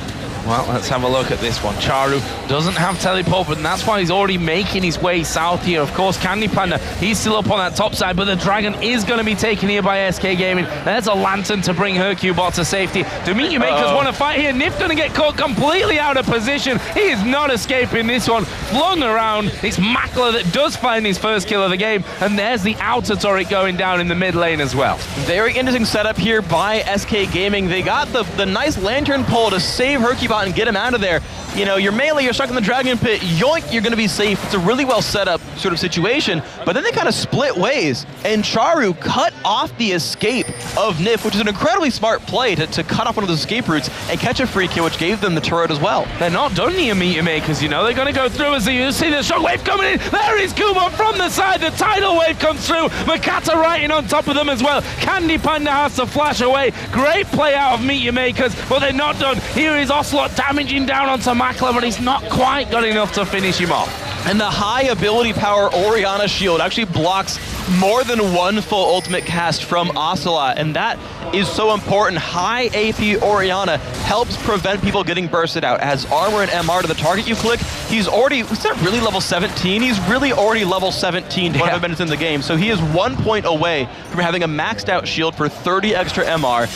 C: Well, let's have a look at this one. Charu doesn't have teleport, but that's why he's already making his way south here. Of course, Candy Panda, he's still up on that top side, but the dragon is going to be taken here by SK Gaming. There's a Lantern to bring her Q-Bot to safety. Do Meteor Makers want to fight here? Nif going to get caught completely out of position. He is not escaping this one. Flung around. It's Makler that does find his first kill of the game, and there's the outer turret going down in the mid lane as well.
I: Very interesting setup here by SK Gaming. They got the nice Lantern pull to save Hercubot and get him out of there. You know, you're melee, you're stuck in the Dragon Pit, yoink, you're going to be safe. It's a really well set up sort of situation, but then they kind of split ways, and Charu cut off the escape of Nif, which is an incredibly smart play to cut off one of those escape routes and catch a free kill, which gave them the turret as well.
C: They're not done here, Meteor Makers, you know, they're going to go through as you see the shockwave coming in. There is Kubo from the side, the tidal wave comes through, Makata riding on top of them as well. Candy Panda has to flash away. Great play out of Meteor Makers, but they're not done. Here is Ocelot damaging down onto Makler, but he's not quite got enough to finish him off.
I: And the high ability power Orianna shield actually blocks more than one full ultimate cast from Ocelot, and that is so important. High AP Orianna helps prevent people getting bursted out. As armor and MR to the target you click, he's not really level 17? He's really already level 17 25 minutes in the game, so he is 1 point away from having a maxed out shield for 30 extra MR.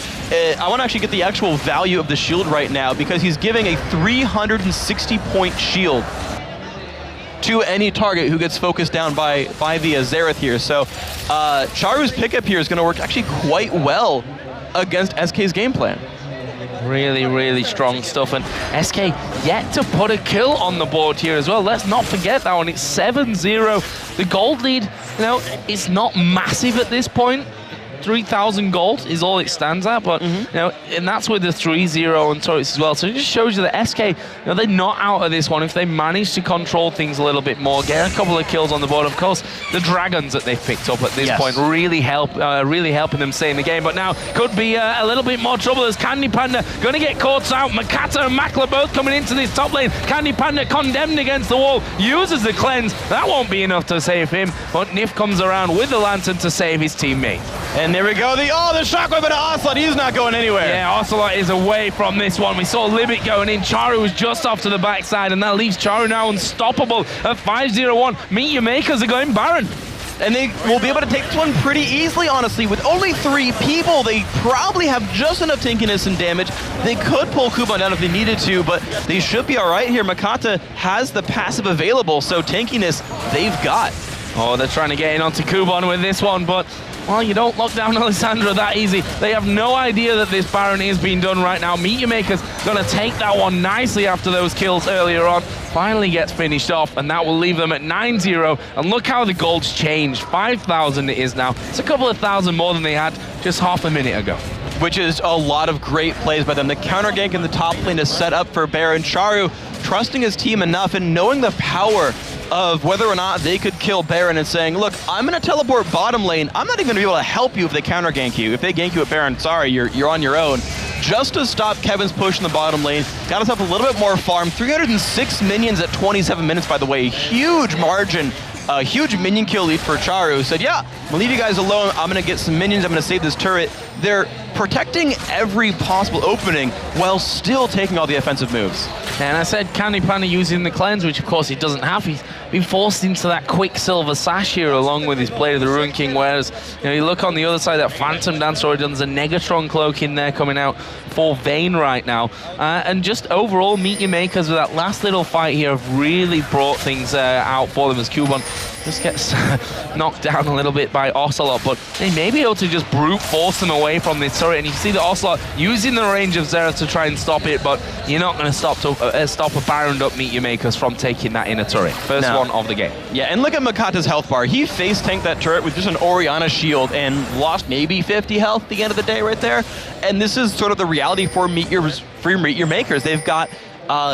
I: I want to actually get the actual value of the shield right now because he's giving a 360 point shield to any target who gets focused down by the Azereth here. So Charu's pickup here is going to work actually quite well against SK's game plan.
C: Really, really strong stuff, and SK yet to put a kill on the board here as well. Let's not forget that one. It's 7-0. The gold lead, you know, it's not massive at this point. 3,000 gold is all it stands at, but you know, and that's with the 3-0 on turrets as well. So it just shows you that SK, you know, they're not out of this one if they manage to control things a little bit more, get a couple of kills on the board. Of course, the dragons that they've picked up at this point really helping them stay in the game. But now could be a little bit more trouble as Candy Panda going to get caught out. Makata and Makler both coming into this top lane. Candy Panda condemned against the wall, uses the cleanse. That won't be enough to save him, but Nif comes around with the Lantern to save his teammate.
I: And there we go. The shockwave into Ocelot. He's not going anywhere.
C: Yeah, Ocelot is away from this one. We saw Libit going in. Charu was just off to the backside, and that leaves Charu now unstoppable at 5-0-1. Meteor Makers are going Baron.
I: And they will be able to take this one pretty easily, honestly. With only 3 people, they probably have just enough tankiness and damage. They could pull Kuban down if they needed to, but they should be all right here. Makata has the passive available, so tankiness they've got.
C: Oh, they're trying to get in onto Kuban with this one, but well, you don't lock down Alessandra that easy. They have no idea that this Baron is being done right now. Meteor Maker's going to take that one nicely after those kills earlier on. Finally gets finished off, and that will leave them at 9-0. And look how the gold's changed. 5,000 it is now. It's a couple of thousand more than they had just half a minute ago.
I: Which is a lot of great plays by them. The counter gank in the top lane is set up for Baron. Charu trusting his team enough and knowing the power of whether or not they could kill Baron and saying, look, I'm going to teleport bottom lane. I'm not even going to be able to help you if they counter gank you. If they gank you at Baron, sorry, you're on your own. Just to stop Kevin's push in the bottom lane. Got himself a little bit more farm. 306 minions at 27 minutes, by the way. Huge margin. A huge minion kill lead for Charu. Said, yeah, I'm gonna leave you guys alone. I'm gonna get some minions. I'm gonna save this turret. They're protecting every possible opening while still taking all the offensive moves.
C: And I said Candy Panda using the cleanse, which of course he doesn't have. He's been forced into that Quicksilver Sash here along with his Blade of the Ruin King, whereas you look on the other side, that Phantom Dance already done. There's a Negatron Cloak in there coming out for Vayne right now. And just overall, Meteor Makers with that last little fight here have really brought things out for them as Kuban just gets knocked down a little bit by Ocelot, but they may be able to just brute force them away from this turret. And you see the Ocelot using the range of Xerath to try and stop it, but you're not going to stop a Baron up Meteor Makers from taking that inner turret. First of one of the game.
I: Yeah, and look at Makata's health bar. He face tanked that turret with just an Orianna shield and lost maybe 50 health at the end of the day right there. And this is sort of the reality for Meet Your Makers. They've got,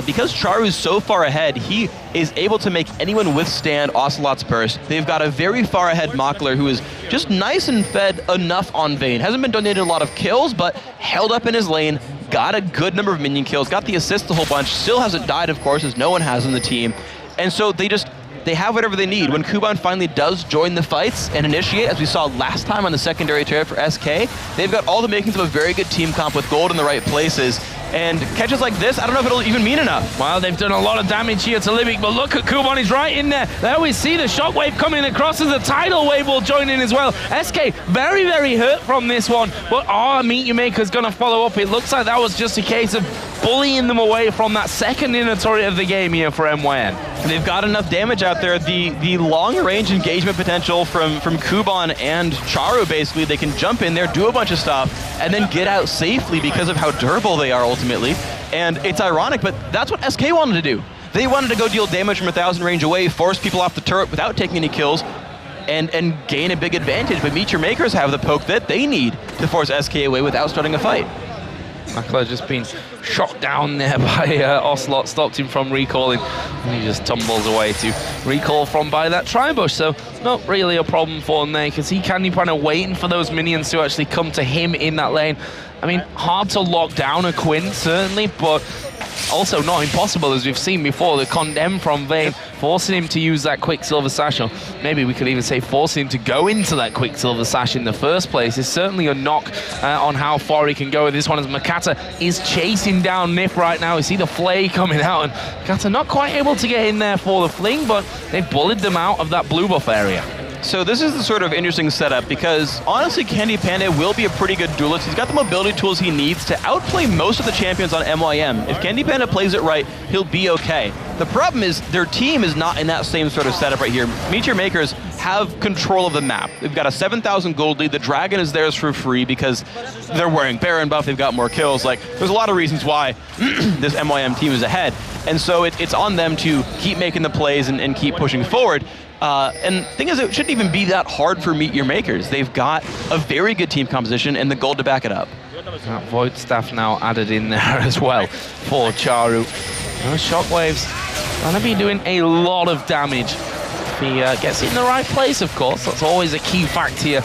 I: because Charu's so far ahead, he is able to make anyone withstand Ocelot's burst. They've got a very far ahead Mockler who is just nice and fed enough on Vayne. Hasn't been donated a lot of kills, but held up in his lane, got a good number of minion kills, got the assist a whole bunch, still hasn't died, of course, as no one has on the team. And so they have whatever they need. When Kuban finally does join the fights and initiate, as we saw last time on the secondary turret for SK, they've got all the makings of a very good team comp with gold in the right places. And catches like this, I don't know if it'll even mean enough.
C: Well, they've done a lot of damage here to Libic, but look at Kuban, he's right in there. There we see the shockwave coming across as the tidal wave will join in as well. SK very, very hurt from this one, but Meet Your Maker's gonna follow up. It looks like that was just a case of bullying them away from that second inner turret of the game here for MYM.
I: They've got enough damage out there. The long-range engagement potential from Kuban and Charu, basically, they can jump in there, do a bunch of stuff, and then get out safely because of how durable they are ultimately. And it's ironic, but that's what SK wanted to do. They wanted to go deal damage from 1,000 range away, force people off the turret without taking any kills, and gain a big advantage. But Meet Your Makers have the poke that they need to force SK away without starting a fight.
C: Makler just been shot down there by Ocelot, stopped him from recalling, and he just tumbles away to recall from by that Tribush. So not really a problem for him there, because he can kind of waiting for those minions to actually come to him in that lane. I mean, hard to lock down a Quinn, certainly, but also not impossible, as we've seen before. The condemn from Vayne, forcing him to use that Quicksilver Sash, or maybe we could even say forcing him to go into that Quicksilver Sash in the first place, is certainly a knock on how far he can go with this one, as Makata is chasing down Nif right now. We see the Flay coming out, and Makata not quite able to get in there for the fling, but they've bullied them out of that blue buff area.
I: So this is the sort of interesting setup, because honestly Candy Panda will be a pretty good duelist. He's got the mobility tools he needs to outplay most of the champions on MYM. If Candy Panda plays it right, he'll be okay. The problem is their team is not in that same sort of setup right here. Meet Your Makers have control of the map. They've got a 7,000 gold lead. The Dragon is theirs for free because they're wearing Baron buff. They've got more kills. Like, there's a lot of reasons why this MYM team is ahead. And so it's on them to keep making the plays and keep pushing forward. And the thing is, it shouldn't even be that hard for Meet Your Makers. They've got a very good team composition and the gold to back it up.
C: That Void Staff now added in there as well for Charu. Those shockwaves going to be doing a lot of damage. If he gets it in the right place, of course. That's always a key fact here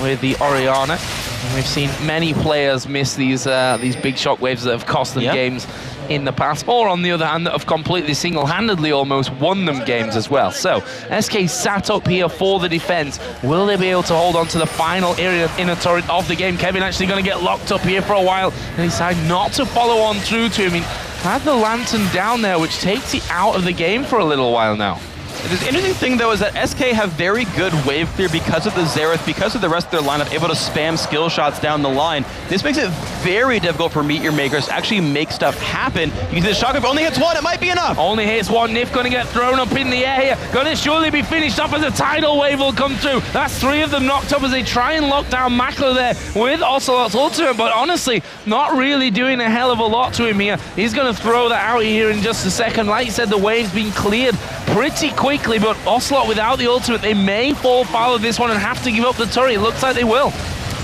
C: with the Orianna. And we've seen many players miss these big shockwaves that have cost them games in the past, or on the other hand, that have completely single-handedly almost won them games as well. So SK sat up here for the defense. Will they be able to hold on to the final inner turret of the game? Kevin actually going to get locked up here for a while and decide not to follow on through to him. He had the Lantern down there, which takes it out of the game for a little while now.
I: The interesting thing, though, is that SK have very good wave clear because of the Xerath, because of the rest of their lineup, able to spam skill shots down the line. This makes it very difficult for Meet Your Makers to actually make stuff happen. You can see the Shockwave only hits one, it might be enough.
C: Only hits one. Nif going to get thrown up in the air here. Going to surely be finished off as a tidal wave will come through. That's three of them knocked up as they try and lock down Makler there with Ocelot's ultimate, but honestly, not really doing a hell of a lot to him here. He's going to throw that out here in just a second. Like you said, the wave's been cleared pretty quickly, but Ocelot without the ultimate, they may fall foul of this one and have to give up the turret. It looks like they will.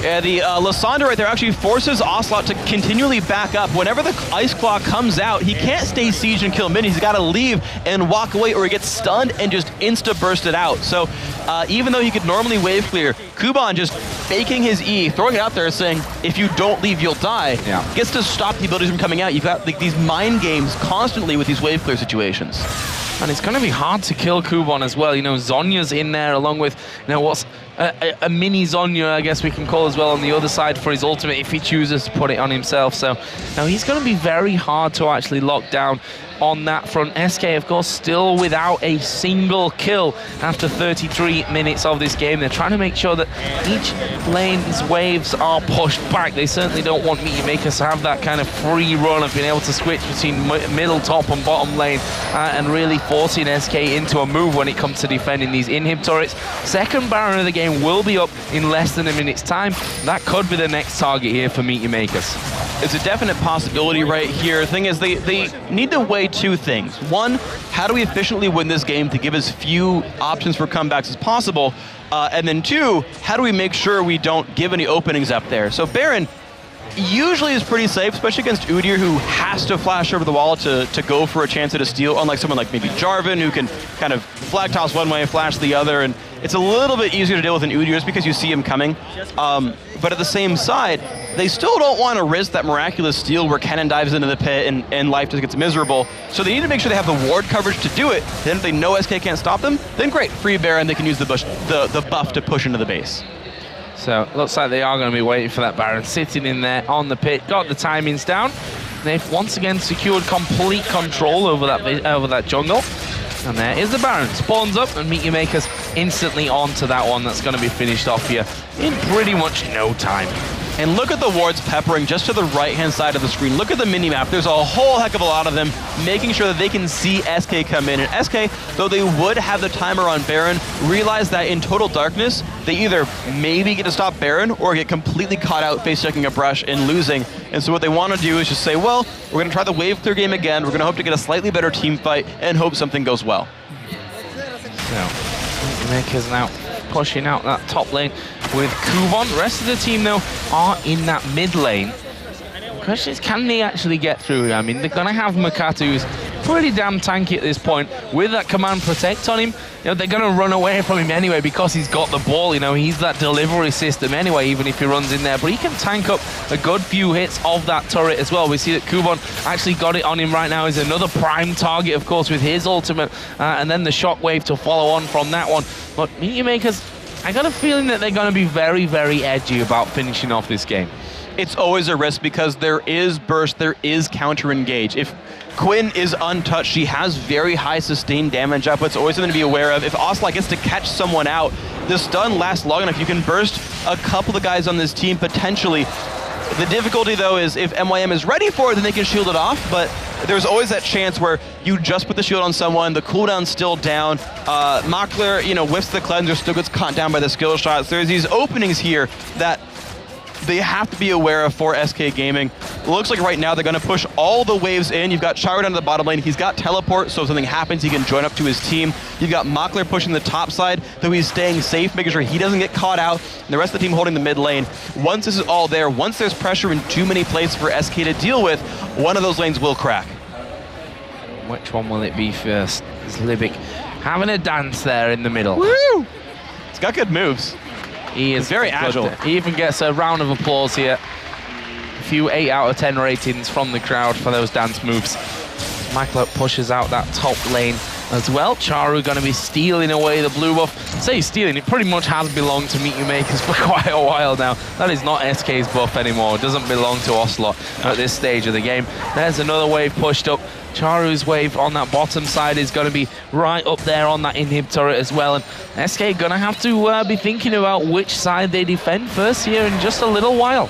I: Yeah, the Lysandra right there actually forces Ocelot to continually back up. Whenever the Ice Claw comes out, he can't stay siege and kill minions. He's got to leave and walk away, or he gets stunned and just insta-burst it out. So even though he could normally wave clear, Kuban just faking his E, throwing it out there saying, if you don't leave, you'll die, gets to stop the abilities from coming out. You've got like, these mind games constantly with these wave clear situations.
C: And it's going to be hard to kill Kuban as well. You know, Zonya's in there along with, you know, what's a mini Zonya, I guess we can call as well, on the other side for his ultimate if he chooses to put it on himself. So now he's going to be very hard to actually lock down on that front. SK, of course, still without a single kill after 33 minutes of this game. They're trying to make sure that each lane's waves are pushed back. They certainly don't want Meet Your Makers to have that kind of free run of being able to switch between middle, top, and bottom lane and really forcing SK into a move when it comes to defending these inhib turrets. Second Baron of the game game will be up in less than a minute's time. That could be the next target here for Meet Your Makers.
I: It's a definite possibility right here. The thing is, they need to weigh two things. One, how do we efficiently win this game to give as few options for comebacks as possible? And then two, how do we make sure we don't give any openings up there? So Baron usually is pretty safe, especially against Udyr, who has to flash over the wall to go for a chance at a steal, unlike someone like maybe Jarvan, who can kind of flag toss one way and flash the other, and it's a little bit easier to deal with an Udyr just because you see him coming. But at the same side, they still don't want to risk that miraculous steal where Kennen dives into the pit and life just gets miserable. So they need to make sure they have the ward coverage to do it. Then if they know SK can't stop them, then great, free Baron, they can use the buff to push into the base.
C: So looks like they are going to be waiting for that Baron, sitting in there on the pit, got the timings down. They've once again secured complete control over that jungle. And there is the Baron, spawns up, and Meet Your Makers instantly onto that one. That's going to be finished off here in pretty much no time.
I: And look at the wards peppering just to the right-hand side of the screen. Look at the mini-map. There's a whole heck of a lot of them, making sure that they can see SK come in. And SK, though they would have the timer on Baron, realize that in total darkness, they either maybe get to stop Baron or get completely caught out face-checking a brush and losing. And so what they want to do is just say, well, we're going to try the wave clear game again. We're going to hope to get a slightly better team fight and hope something goes well.
C: So, Meet Your Makers now pushing out that top lane with Kuvon. The rest of the team, though, are in that mid lane. The question is, can they actually get through? I mean, they're going to have Makatu, who's pretty damn tanky at this point. With that command protect on him, you know, they're going to run away from him anyway because he's got the ball. You know, he's that delivery system anyway, even if he runs in there. But he can tank up a good few hits of that turret as well. We see that Kuvon actually got it on him right now. He's another prime target, of course, with his ultimate. And then the shockwave to follow on from that one. But Meet Your Makers, I got a feeling that they're going to be very, very edgy about finishing off this game.
I: It's always a risk because there is burst, there is counter engage. If Quinn is untouched, she has very high sustained damage up. It's always something to be aware of. If Ocelot gets to catch someone out, the stun lasts long enough. You can burst a couple of guys on this team potentially. The difficulty, though, is if MYM is ready for it, then they can shield it off, but there's always that chance where you just put the shield on someone, the cooldown's still down, Makler, you know, whiffs the cleanser, still gets caught down by the skill shots. There's these openings here that they have to be aware of for SK Gaming. It looks like right now they're going to push all the waves in. You've got Charu down to the bottom lane. He's got teleport, so if something happens, he can join up to his team. You've got Makler pushing the top side, though he's staying safe, making sure he doesn't get caught out. And the rest of the team holding the mid lane. Once this is all there, once there's pressure in too many places for SK to deal with, one of those lanes will crack.
C: Which one will it be first? Is Libic having a dance there in the middle?
I: Woo! It's got good moves.
C: He is
I: very agile.
C: He even gets a round of applause here. A few 8 out of 10 ratings from the crowd for those dance moves. Makler pushes out that top lane as well. Charu going to be stealing away the blue buff. Say stealing, it pretty much has belonged to Meet Your Makers for quite a while now. That is not SK's buff anymore. It doesn't belong to Ocelot at this stage of the game. There's another wave pushed up. Charu's wave on that bottom side is going to be right up there on that inhib turret as well. And SK going to have to be thinking about which side they defend first here in just a little while.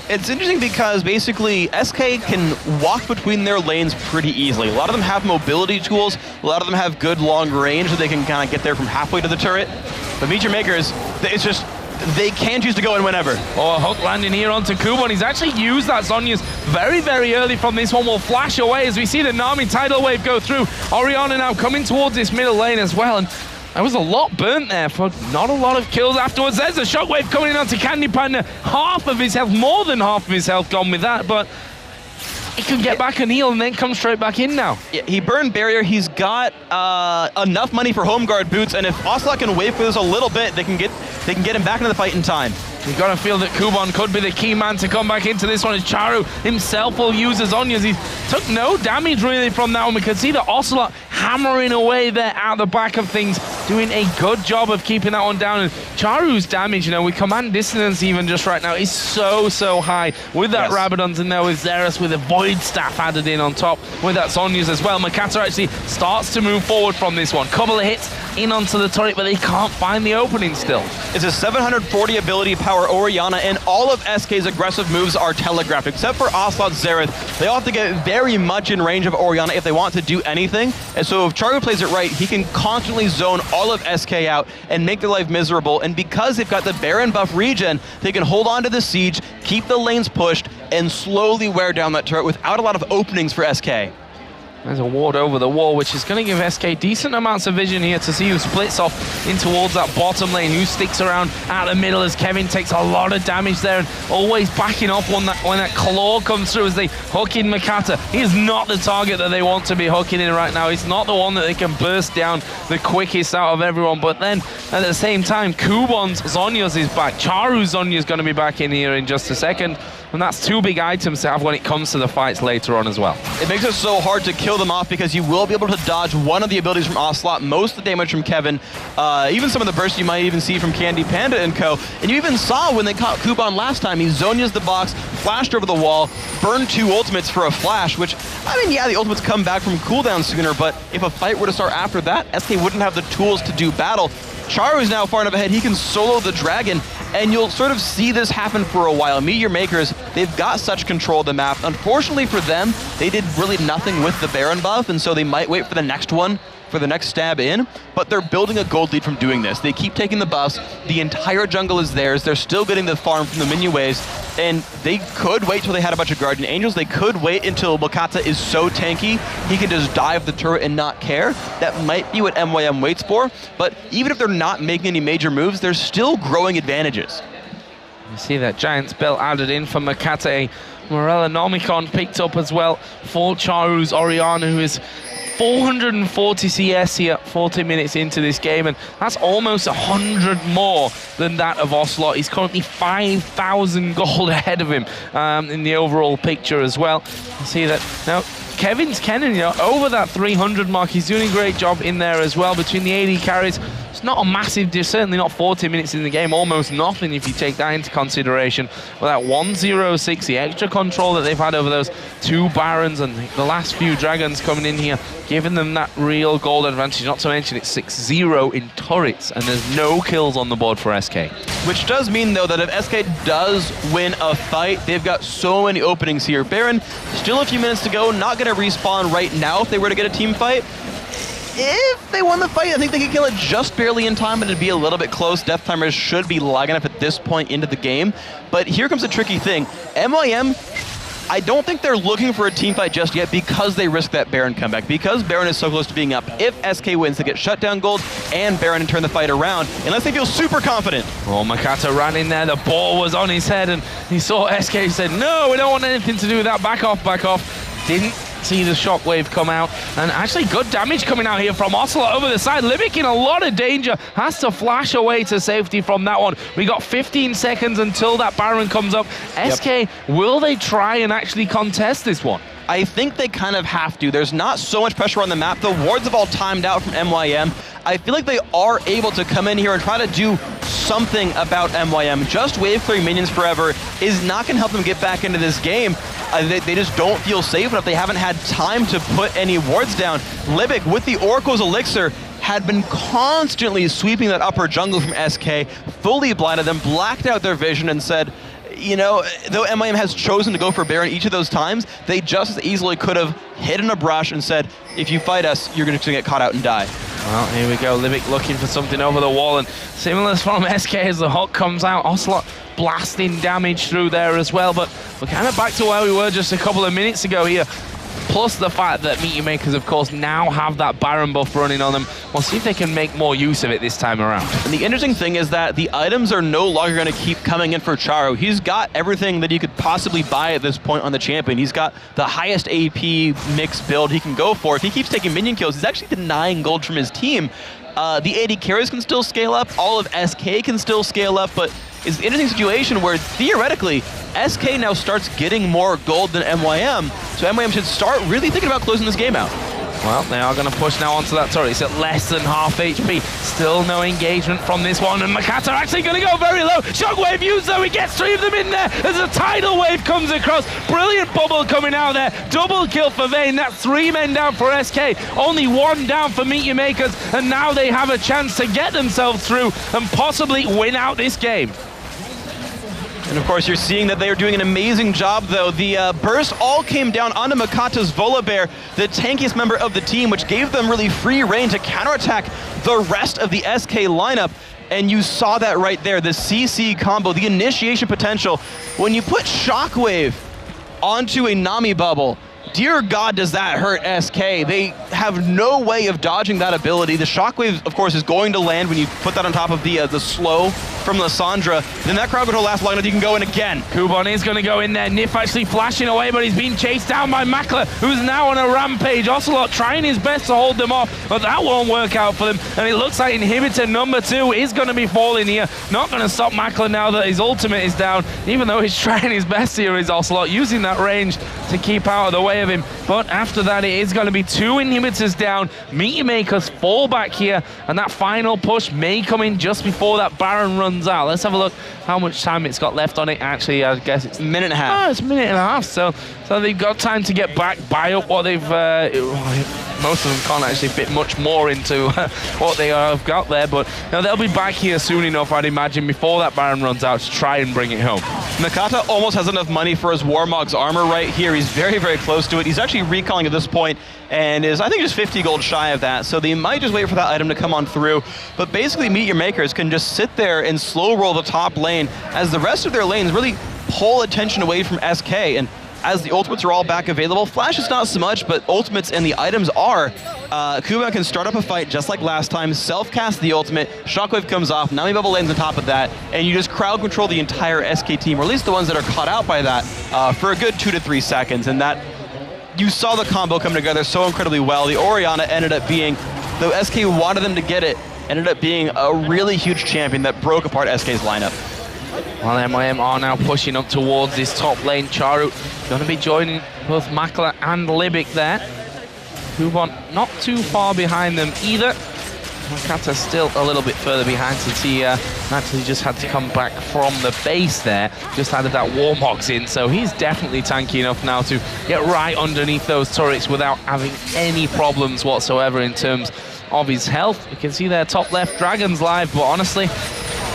I: It's interesting because basically SK can walk between their lanes pretty easily. A lot of them have mobility tools, a lot of them have good long range so they can kind of get there from halfway to the turret. But Meet Your Makers, it's just, they can choose to go in whenever.
C: Oh, a hook landing here onto Kubon. He's actually used that Zhonya's very, very early from this one. Will flash away as we see the Nami tidal wave go through. Orianna now coming towards this middle lane as well. And there was a lot burnt there for not a lot of kills afterwards. There's a shockwave coming in onto Candy Panda. Half of his health, more than half of his health gone with that, but he can get back and heal and then come straight back in now.
I: Yeah, he burned barrier. He's got enough money for home guard boots, and if Ocelot can wait for this a little bit, they can get him back into the fight in time.
C: You've got to feel that Kubon could be the key man to come back into this one, as Charu himself will use his Zhonya's. He took no damage really from that one. We can see the Ocelot hammering away there at the back of things, doing a good job of keeping that one down. And Charu's damage, you know, with command dissonance even just right now, is so, so high. With that Rabadon's in there, with Xerath, with a Void Staff added in on top, with that Zhonya's as well. Makata actually starts to move forward from this one. Couple of hits in onto the turret, but they can't find the opening still.
I: It's a 740 ability power Orianna, and all of SK's aggressive moves are telegraphed, except for Ocelot Xerath. They all have to get very much in range of Orianna if they want to do anything. And so if Charu plays it right, he can constantly zone all of SK out and make their life miserable. And because they've got the Baron buff regen, they can hold on to the siege, keep the lanes pushed, and slowly wear down that turret without a lot of openings for SK.
C: There's a ward over the wall, which is going to give SK decent amounts of vision here to see who splits off in towards that bottom lane, who sticks around at the middle as Kevin takes a lot of damage there and always backing off when that claw comes through as they hook in Makata. He is not the target that they want to be hooking in right now. He's not the one that they can burst down the quickest out of everyone. But then at the same time, Kubon's Zhonya's is back. Charu's Zhonya's going to be back in here in just a second. And that's two big items to have when it comes to the fights later on as well.
I: It makes it so hard to kill them off because you will be able to dodge one of the abilities from Ocelot, most of the damage from Kevin, even some of the bursts you might even see from Candy Panda and co. And you even saw when they caught Kuban last time, he Zhonya's the box, flashed over the wall, burned 2 ultimates for a flash, which, I mean, yeah, the ultimates come back from cooldown sooner, but if a fight were to start after that, SK wouldn't have the tools to do battle. Charu is now far enough ahead, he can solo the dragon, and you'll sort of see this happen for a while. Meteor Makers, they've got such control of the map. Unfortunately for them, they did really nothing with the Baron buff, and so they might wait for the next one, for the next stab in, but they're building a gold lead from doing this. They keep taking the buffs, the entire jungle is theirs, they're still getting the farm from the minion waves, and they could wait till they had a bunch of Guardian Angels, they could wait until Makata is so tanky, he can just dive the turret and not care. That might be what MYM waits for, but even if they're not making any major moves, they're still growing advantages.
C: You see that giant spell added in for Makata. Morella Nomicon picked up as well for Charu's Oriana, who is 440 CS here, 40 minutes into this game, and that's almost 100 more than that of Ocelot. He's currently 5,000 gold ahead of him in the overall picture as well. You see that now. Kevin's Kennen, over that 300 mark. He's doing a great job in there as well between the AD carries. It's not a massive, certainly not 40 minutes in the game, almost nothing if you take that into consideration. But that 106, the extra control that they've had over those 2 Barons and the last few Dragons coming in here, giving them that real gold advantage, not to mention it's 6-0 in turrets, and there's no kills on the board for SK.
I: Which does mean, though, that if SK does win a fight, they've got so many openings here. Baron, still a few minutes to go, not going to respawn right now if they were to get a team fight. If they won the fight, I think they could kill it just barely in time, but it'd be a little bit close. Death timers should be lagging up at this point into the game. But here comes a tricky thing. MYM, I don't think they're looking for a team fight just yet because they risk that Baron comeback. Because Baron is so close to being up, if SK wins, they get shutdown gold and Baron and turn the fight around, unless they feel super confident.
C: Oh, Makata ran in there, the ball was on his head, and he saw SK, said, no, we don't want anything to do with that, back off, back off. Didn't see the shockwave come out, and actually good damage coming out here from Ocelot over the side. Libic in a lot of danger, has to flash away to safety from that one. We got 15 seconds until that Baron comes up. SK, will they try and actually contest this one?
I: I think they kind of have to. There's not so much pressure on the map. The wards have all timed out from MYM. I feel like they are able to come in here and try to do something about MYM. Just wave clearing minions forever is not going to help them get back into this game. They just don't feel safe enough. They haven't had time to put any wards down. Libic, with the Oracle's Elixir, had been constantly sweeping that upper jungle from SK, fully blinded them, blacked out their vision, and said, you know, though MYM has chosen to go for Baron each of those times, they just as easily could have hidden a brush and said, if you fight us, you're going to get caught out and die.
C: Well, here we go. Libic looking for something over the wall, and similar from SK as the hook comes out. Ocelot blasting damage through there as well, but we're kind of back to where we were just a couple of minutes ago here. Plus the fact that Meteor Makers, of course, now have that Baron buff running on them. We'll see if they can make more use of it this time around.
I: And the interesting thing is that the items are no longer going to keep coming in for Charu. He's got everything that he could possibly buy at this point on the champion. He's got the highest AP mix build he can go for. If he keeps taking minion kills, he's actually denying gold from his team. The AD carries can still scale up. All of SK can still scale up, but it's an interesting situation where theoretically SK now starts getting more gold than MYM, so MYM should start really thinking about closing this game out.
C: Well, they are going to push now onto that turret. It's at less than half HP. Still no engagement from this one, and Makata actually going to go very low. Shockwave used though, he gets 3 of them in there as a tidal wave comes across. Brilliant bubble coming out there. Double kill for Vayne. That's 3 men down for SK. Only 1 down for Meteor Makers, and now they have a chance to get themselves through and possibly win out this game.
I: And of course, you're seeing that they are doing an amazing job, though. The burst all came down onto Makata's Volibear, the tankiest member of the team, which gave them really free reign to counterattack the rest of the SK lineup. And you saw that right there, the CC combo, the initiation potential. When you put Shockwave onto a Nami bubble, dear God, does that hurt SK. They have no way of dodging that ability. The Shockwave, of course, is going to land when you put that on top of the slow from Lissandra. Then that crowd control last long enough, you can go in again.
C: Kuban is going to go in there. Nif actually flashing away, but he's being chased down by Makler, who's now on a rampage. Ocelot trying his best to hold them off, but that won't work out for them. And it looks like inhibitor number 2 is going to be falling here. Not going to stop Makler now that his ultimate is down, even though he's trying his best here, is Ocelot, using that range to keep out of the way of him. But after that, it is going to be 2 inhibitors down. Meteor Makers fall back here, and that final push may come in just before that Baron runs out. Let's have a look how much time it's got left on it. Actually, I guess it's
I: a minute and a half.
C: Oh, it's a minute and a half. So they've got time to get back, buy up what they've. Most of them can't actually fit much more into what they have got there, but they'll be back here soon enough, I'd imagine, before that Baron runs out to try and bring it home.
I: Makata almost has enough money for his Warmog's armor right here. He's very, very close to it. He's actually recalling at this point and is, I think, just 50 gold shy of that. So they might just wait for that item to come on through. But basically, Meteor Makers can just sit there and slow roll the top lane as the rest of their lanes really pull attention away from SK. And as the ultimates are all back available, Flash is not so much, but ultimates and the items are. Kuban can start up a fight just like last time, self-cast the ultimate, Shockwave comes off, Nami Bubble lands on top of that, and you just crowd control the entire SK team, or at least the ones that are caught out by that, for a good 2 to 3 seconds. And that, you saw the combo come together so incredibly well. The Orianna ended up being, though SK wanted them to get it, ended up being a really huge champion that broke apart SK's lineup.
C: Well, MYM are now pushing up towards this top lane. Charu going to be joining both Makler and Libic there. Kuban not too far behind them either. Makata still a little bit further behind since he actually just had to come back from the base there. Just added that Warmogs in, so he's definitely tanky enough now to get right underneath those turrets without having any problems whatsoever in terms of his health. You can see there top left, Dragon's live, but honestly,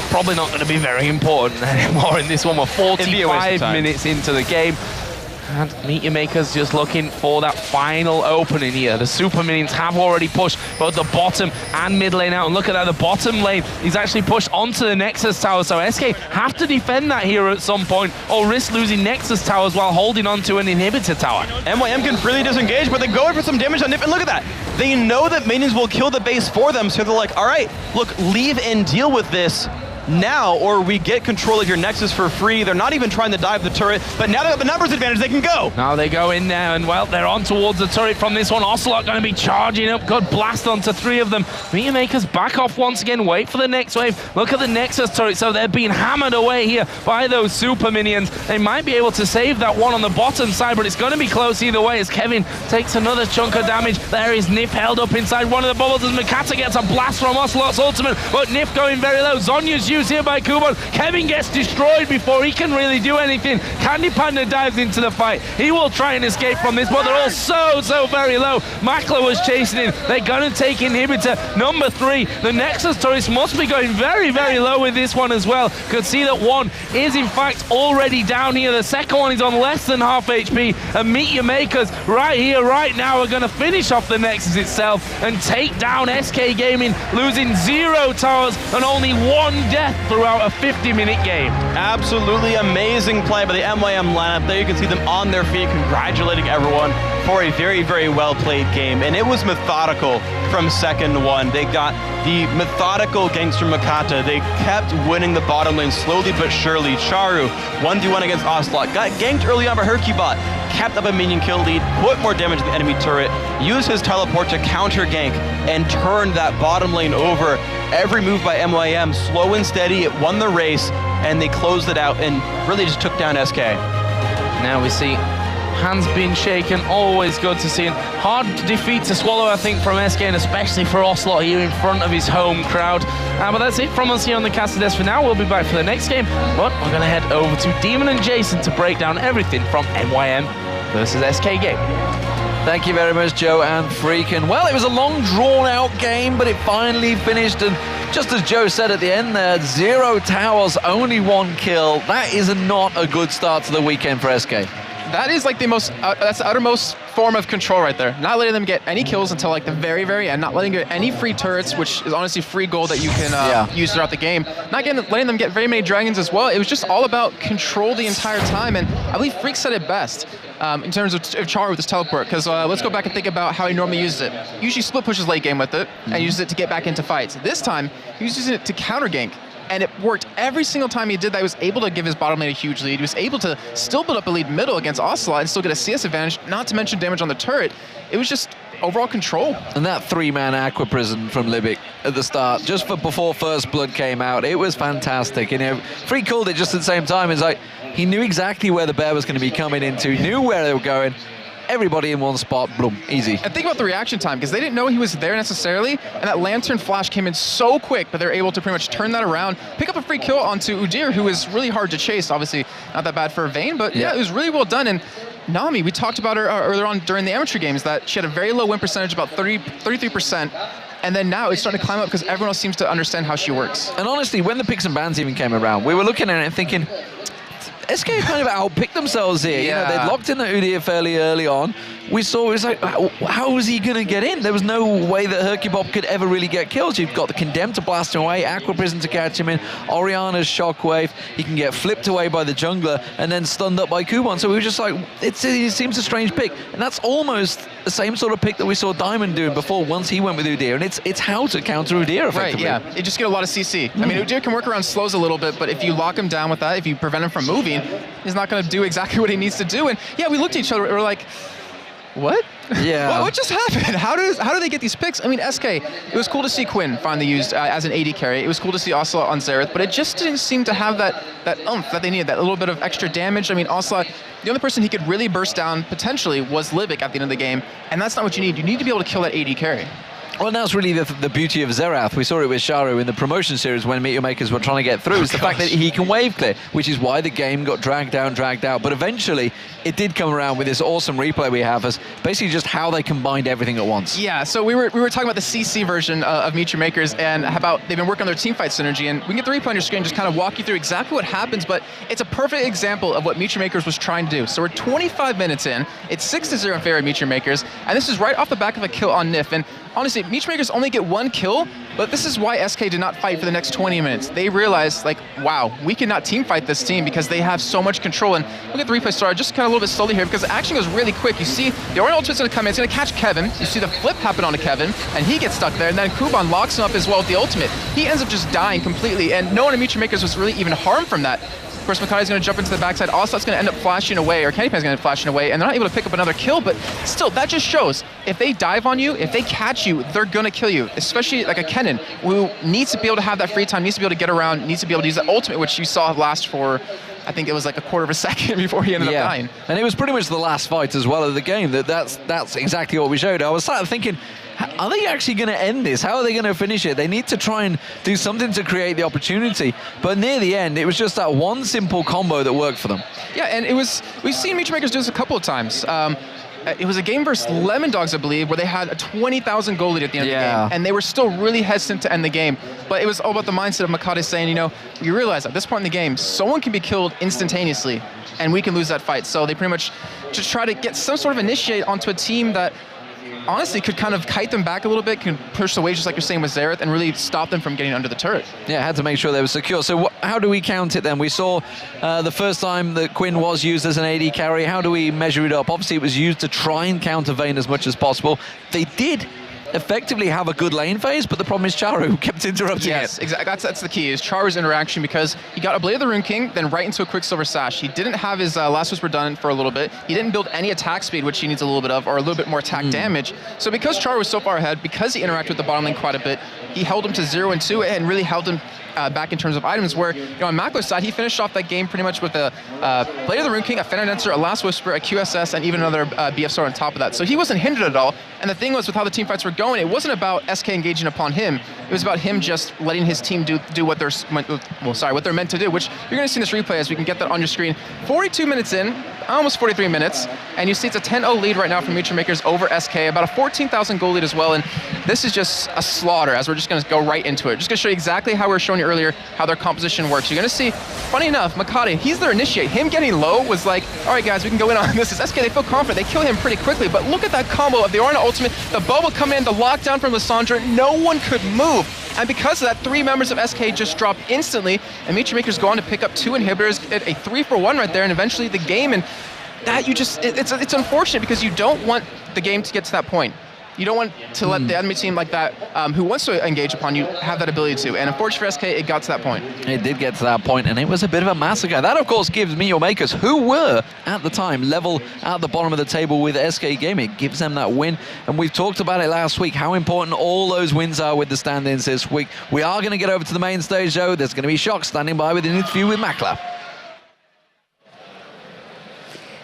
C: probably not going to be very important anymore in this one. We're 45 minutes into the game. And Meteor Makers just looking for that final opening here. The Super Minions have already pushed both the bottom and mid lane out. And look at that, the bottom lane is actually pushed onto the Nexus Tower. So SK have to defend that here at some point, or risk losing Nexus Towers while holding onto an inhibitor tower.
I: MYM can freely disengage, but they go in for some damage on Nif. And look at that. They know that minions will kill the base for them. So they're like, all right, look, leave and deal with this now, or we get control of your Nexus for free. They're not even trying to dive the turret, but now they have the numbers advantage, they can go.
C: Now they go in there, and well, they're on towards the turret from this one. Ocelot going to be charging up. Good blast onto 3 of them. Meteor Makers back off once again, wait for the next wave. Look at the Nexus turret, so they're being hammered away here by those Super Minions. They might be able to save that one on the bottom side, but it's going to be close either way as Kevin takes another chunk of damage. There is Nif held up inside one of the bubbles as Makata gets a blast from Ocelot's ultimate, but Nif going very low. Zonya's used here by Kuban. Kevin gets destroyed before he can really do anything. Candy Panda dives into the fight. He will try and escape from this, but they're all so very low. Makler was chasing in. They're going to take inhibitor number 3. The Nexus turrets must be going very low with this one as well. Could see that one is in fact already down here. The second one is on less than half HP. And Meteor Makers right here, right now, are going to finish off the Nexus itself and take down SK Gaming, losing 0 towers and only 1 death throughout a 50-minute game.
I: Absolutely amazing play by the MYM lineup. There you can see them on their feet congratulating everyone for a very well played game. And it was methodical from second one. They got the methodical gangster Makata. They kept winning the bottom lane slowly but surely. Charu, 1v1 against Ocelot. Got ganked early on by Hercubot. Kept up a minion kill lead, put more damage to the enemy turret, used his teleport to counter gank, and turned that bottom lane over. Every move by MYM, slow and steady, it won the race, and they closed it out and really just took down SK.
C: Now we see hands being shaken, always good to see. Hard defeat to swallow, I think, from SK, and especially for Ocelot here in front of his home crowd. But that's it from us here on the Caster Desk for now. We'll be back for the next game, but we're going to head over to Demon and Jason to break down everything from MYM versus SK game.
K: Thank you very much, Joe and Freakin. Well, it was a long, drawn-out game, but it finally finished, and
C: Just as Joe said at the end there, 0 towers, only 1 kill. That is not a good start to the weekend for SK.
I: That is like the most, that's the uttermost form of control right there. Not letting them get any kills until like the very, very end. Not letting them get any free turrets, which is honestly free gold that you can use throughout the game. Not letting them get very many dragons as well. It was just all about control the entire time. And I believe Freak said it best in terms of Char with his teleport. Because let's go back and think about how he normally uses it. Usually split pushes late game with it and uses it to get back into fights. This time, he was using it to counter gank. And it worked every single time he did that. He was able to give his bottom lane a huge lead. He was able to still build up a lead middle against Ocelot and still get a CS advantage, not to mention damage on the turret. It was just overall control.
C: And that 3-man Aqua Prison from Libic at the start, just for before First Blood came out, it was fantastic. You know, Freak called it just at the same time. It's like, he knew exactly where the bear was going to be coming into, knew where they were going. Everybody in one spot, boom, easy.
I: And think about the reaction time, because they didn't know he was there necessarily, and that Lantern flash came in so quick, but they're able to pretty much turn that around, pick up a free kill onto Udyr, who is really hard to chase. Obviously, not that bad for Vayne, but yeah, it was really well done. And Nami, we talked about her earlier on during the amateur games, that she had a very low win percentage, about 33%. And then now it's starting to climb up because everyone else seems to understand how she works.
C: And honestly, when the picks and bans even came around, we were looking at it and thinking, SK kind of outpicked themselves here. You know, they'd locked in the Udyr fairly early on. We saw, it was like, how was he going to get in? There was no way that Hercubop could ever really get killed. You've got the Condemned to blast him away, Aqua Prison to catch him in, Orianna's Shockwave. He can get flipped away by the jungler and then stunned up by Kuban. So we were just like, it seems a strange pick. And that's almost the same sort of pick that we saw Diamond doing before once he went with Udyr. And it's how to counter Udyr effectively.
I: Right, yeah. You just get a lot of CC. I mean, Udyr can work around slows a little bit, but if you lock him down with that, if you prevent him from moving, he's not going to do exactly what he needs to do. And yeah, we looked at each other, we were like, what?
C: Yeah.
I: What just happened? How do they get these picks? I mean, SK, it was cool to see Quinn finally used as an AD carry. It was cool to see Ocelot on Xerath, but it just didn't seem to have that oomph that they needed, that little bit of extra damage. I mean, Ocelot, the only person he could really burst down potentially was Libic at the end of the game, and that's not what you need. You need to be able to kill that AD carry.
C: Well, that's really the beauty of Xerath. We saw it with Sharu in the promotion series when Meteor Makers were trying to get through. It's the fact that he can wave clear, which is why the game got dragged out. But eventually, it did come around with this awesome replay we have as basically just how they combined everything at once.
I: Yeah, so we were talking about the CC version of Meteor Makers and how about they've been working on their teamfight synergy. And we can get the replay on your screen, just kind of walk you through exactly what happens. But it's a perfect example of what Meteor Makers was trying to do. So we're 25 minutes in. It's 6-0 in favor of Meteor Makers. And this is right off the back of a kill on Nif. And honestly, Meteor Makers only get 1 kill, but this is why SK did not fight for the next 20 minutes. They realized, like, wow, we cannot team fight this team because they have so much control. And look at the replay started just kind of a little bit slowly here because the action goes really quick. You see the Orion ultimate's going to come in, it's going to catch Kevin. You see the flip happen onto Kevin, and he gets stuck there, and then Kuban locks him up as well with the ultimate. He ends up just dying completely, and no one in Meteor Makers was really even harmed from that. Of course, Makate's going to jump into the backside. Ocelot's going to end up flashing away, or Candypan's going to end up flashing away, and they're not able to pick up another kill, but still, that just shows, if they dive on you, if they catch you, they're going to kill you, especially like a Kennen, who needs to be able to have that free time, needs to be able to get around, needs to be able to use that ultimate, which you saw last for, I think it was like a quarter of a second before he ended up dying.
C: And it was pretty much the last fight as well of the game. That's exactly what we showed. I was sat thinking, are they actually going to end this? How are they going to finish it? They need to try and do something to create the opportunity. But near the end, it was just that one simple combo that worked for them.
I: Yeah, and we've seen Meteor Makers do this a couple of times. It was a game versus Lemon Dogs, I believe, where they had a 20,000 goal lead at the end of the game, and they were still really hesitant to end the game. But it was all about the mindset of Makate saying, you know, you realize at this point in the game, someone can be killed instantaneously, and we can lose that fight. So they pretty much just try to get some sort of initiate onto a team that honestly could kind of kite them back a little bit, can push away just like you're saying with Xerath, and really stop them from getting under the turret.
C: Yeah, had to make sure they were secure. So how do we count it then? We saw the first time that Quinn was used as an AD carry. How do we measure it up? Obviously, it was used to try and counter Vayne as much as possible. They did effectively have a good lane phase, but the problem is Charu, who kept interrupting it.
I: Yes, exactly. That's the key, is Charu's interaction, because he got a Blade of the Rune King, then right into a Quicksilver Sash. He didn't have his Last Whisper done for a little bit. He didn't build any attack speed, which he needs a little bit of, or a little bit more attack damage. So because Charu was so far ahead, because he interacted with the bottom lane quite a bit, he held him to 0 and 2 and really held him
K: back in terms of items, where on Mackler's side, he finished off that game pretty much with a Blade of the Rune King, a Fenrir Dancer, a Last Whisper, a QSS, and even another BF Sword on top of that. So he wasn't hindered at all. And the thing was, with how the team fights were going, it wasn't about SK engaging upon him. It was about him just letting his team do what they're what they're meant to do, which you're going to see in this replay as we can get that on your screen. 42 minutes in, almost 43 minutes, and you see it's a 10-0 lead right now for Meteor Makers over SK, about a 14,000 goal lead as well, and this is just a slaughter as we're just going to go right into it. Just going to show you exactly how we were showing you earlier how their composition works. You're going to see, funny enough, Makati, he's their initiate. Him getting low was like, all right guys, we can go in on this. Is SK, they feel confident. They kill him pretty quickly, but look at that combo of the Orna ultimate, the bubble come in, the lockdown from Lissandra, no one could move. And because of that, 3 members of SK just drop instantly, and Meteor Makers go on to pick up 2 inhibitors, a 3-for-1 right there, and eventually the game, and that you just, it's unfortunate because you don't want the game to get to that point. You don't want to let the enemy team like that, who wants to engage upon you, have that ability to. And unfortunately for SK, it got to that point.
C: It did get to that point, and it was a bit of a massacre. That, of course, gives Meteor Makers, who were, at the time, level at the bottom of the table with SK Gaming. It gives them that win. And we've talked about it last week, how important all those wins are with the stand-ins this week. We are going to get over to the main stage, though. There's going to be Shock standing by with an interview with Mackler.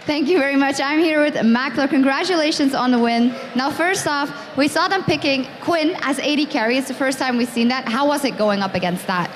G: Thank you very much. I'm here with Mackler. Congratulations on the win. Now, first off, we saw them picking Quinn as AD carry. It's the first time we've seen that. How was it going up against that?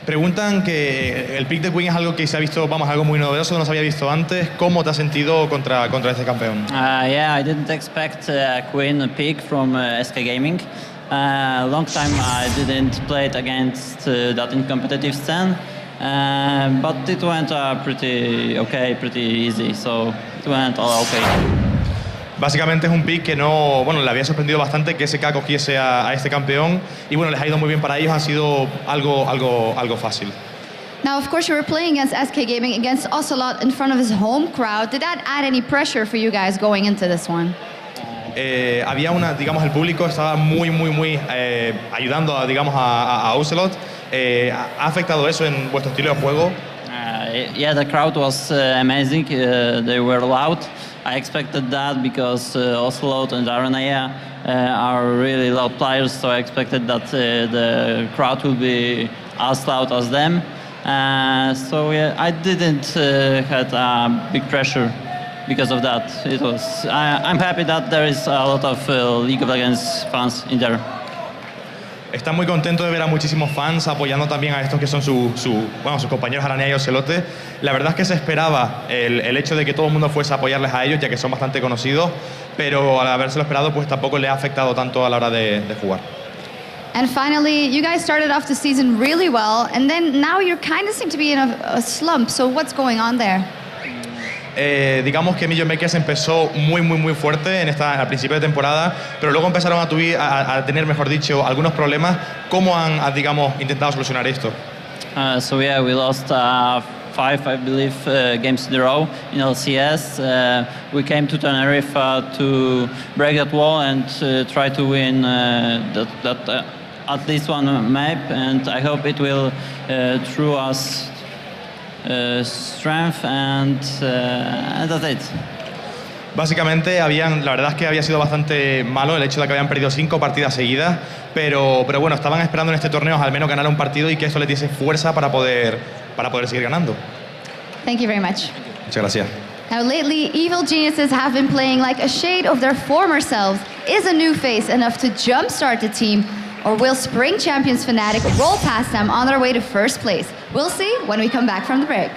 H: Preguntan que el pick de Quinn es algo que se ha visto, vamos, algo muy novedoso, no se había visto antes. ¿Cómo te has sentido contra este campeón?
L: Yeah, I didn't expect Quinn pick from SK Gaming. Long time I didn't play it against that in competitive scene. But it went pretty okay, pretty easy, so it went all okay.
H: Básicamente es un pick que no, bueno, le había sorprendido bastante que SK cogiese a este campeón y bueno, les ha ido muy bien para ellos, ha sido algo fácil.
G: Now, of course, you were playing against SK Gaming, against Ocelot in front of his home crowd. Did that add any pressure for you guys going into this one?
H: Había digamos, el público estaba muy ayudando, digamos, a Ocelot. ¿Ha afectado eso en vuestro estilo de juego?
L: Yeah, the crowd was amazing. They were loud. I expected that because Ocelot and Aranea are really loud players, so I expected that the crowd will be as loud as them. So yeah, I didn't had big pressure because of that. It was. I'm happy that there is a lot of League of Legends fans in there.
H: Está muy contento de ver a muchísimos fans apoyando también a estos que son sus compañeros Aranea y Ocelote. La verdad es que se esperaba el hecho de que todo el mundo fuese a apoyarles a ellos, ya que son bastante conocidos, pero al habérselo esperado, pues tampoco les ha afectado tanto a la hora de jugar.
G: And finally, you guys started off the season really well, and then now you kind of seem to be in a slump. So what's going on there?
H: Digamos que MYM empezó muy fuerte al principio de temporada, pero luego empezaron a tener, mejor dicho, algunos problemas. ¿Cómo han, digamos, intentado solucionar esto?
L: So yeah, we lost 5, I believe, games in a row in LCS. We came to Tenerife to break that wall and try to win at least one map, and I hope it will through us strength and that's it.
H: Básicamente la verdad es que había sido bastante malo el hecho de que habían perdido 5 partidas seguidas, pero bueno, estaban esperando en este torneo al menos ganar un partido y que eso les diese fuerza para poder seguir ganando.
G: Thank you very much.
H: Muchas gracias.
G: Now lately, evil geniuses have been playing like a shade of their former selves. Is a new face enough to jumpstart the team, or will Spring Champions Fnatic roll past them on their way to first place? We'll see when we come back from the break.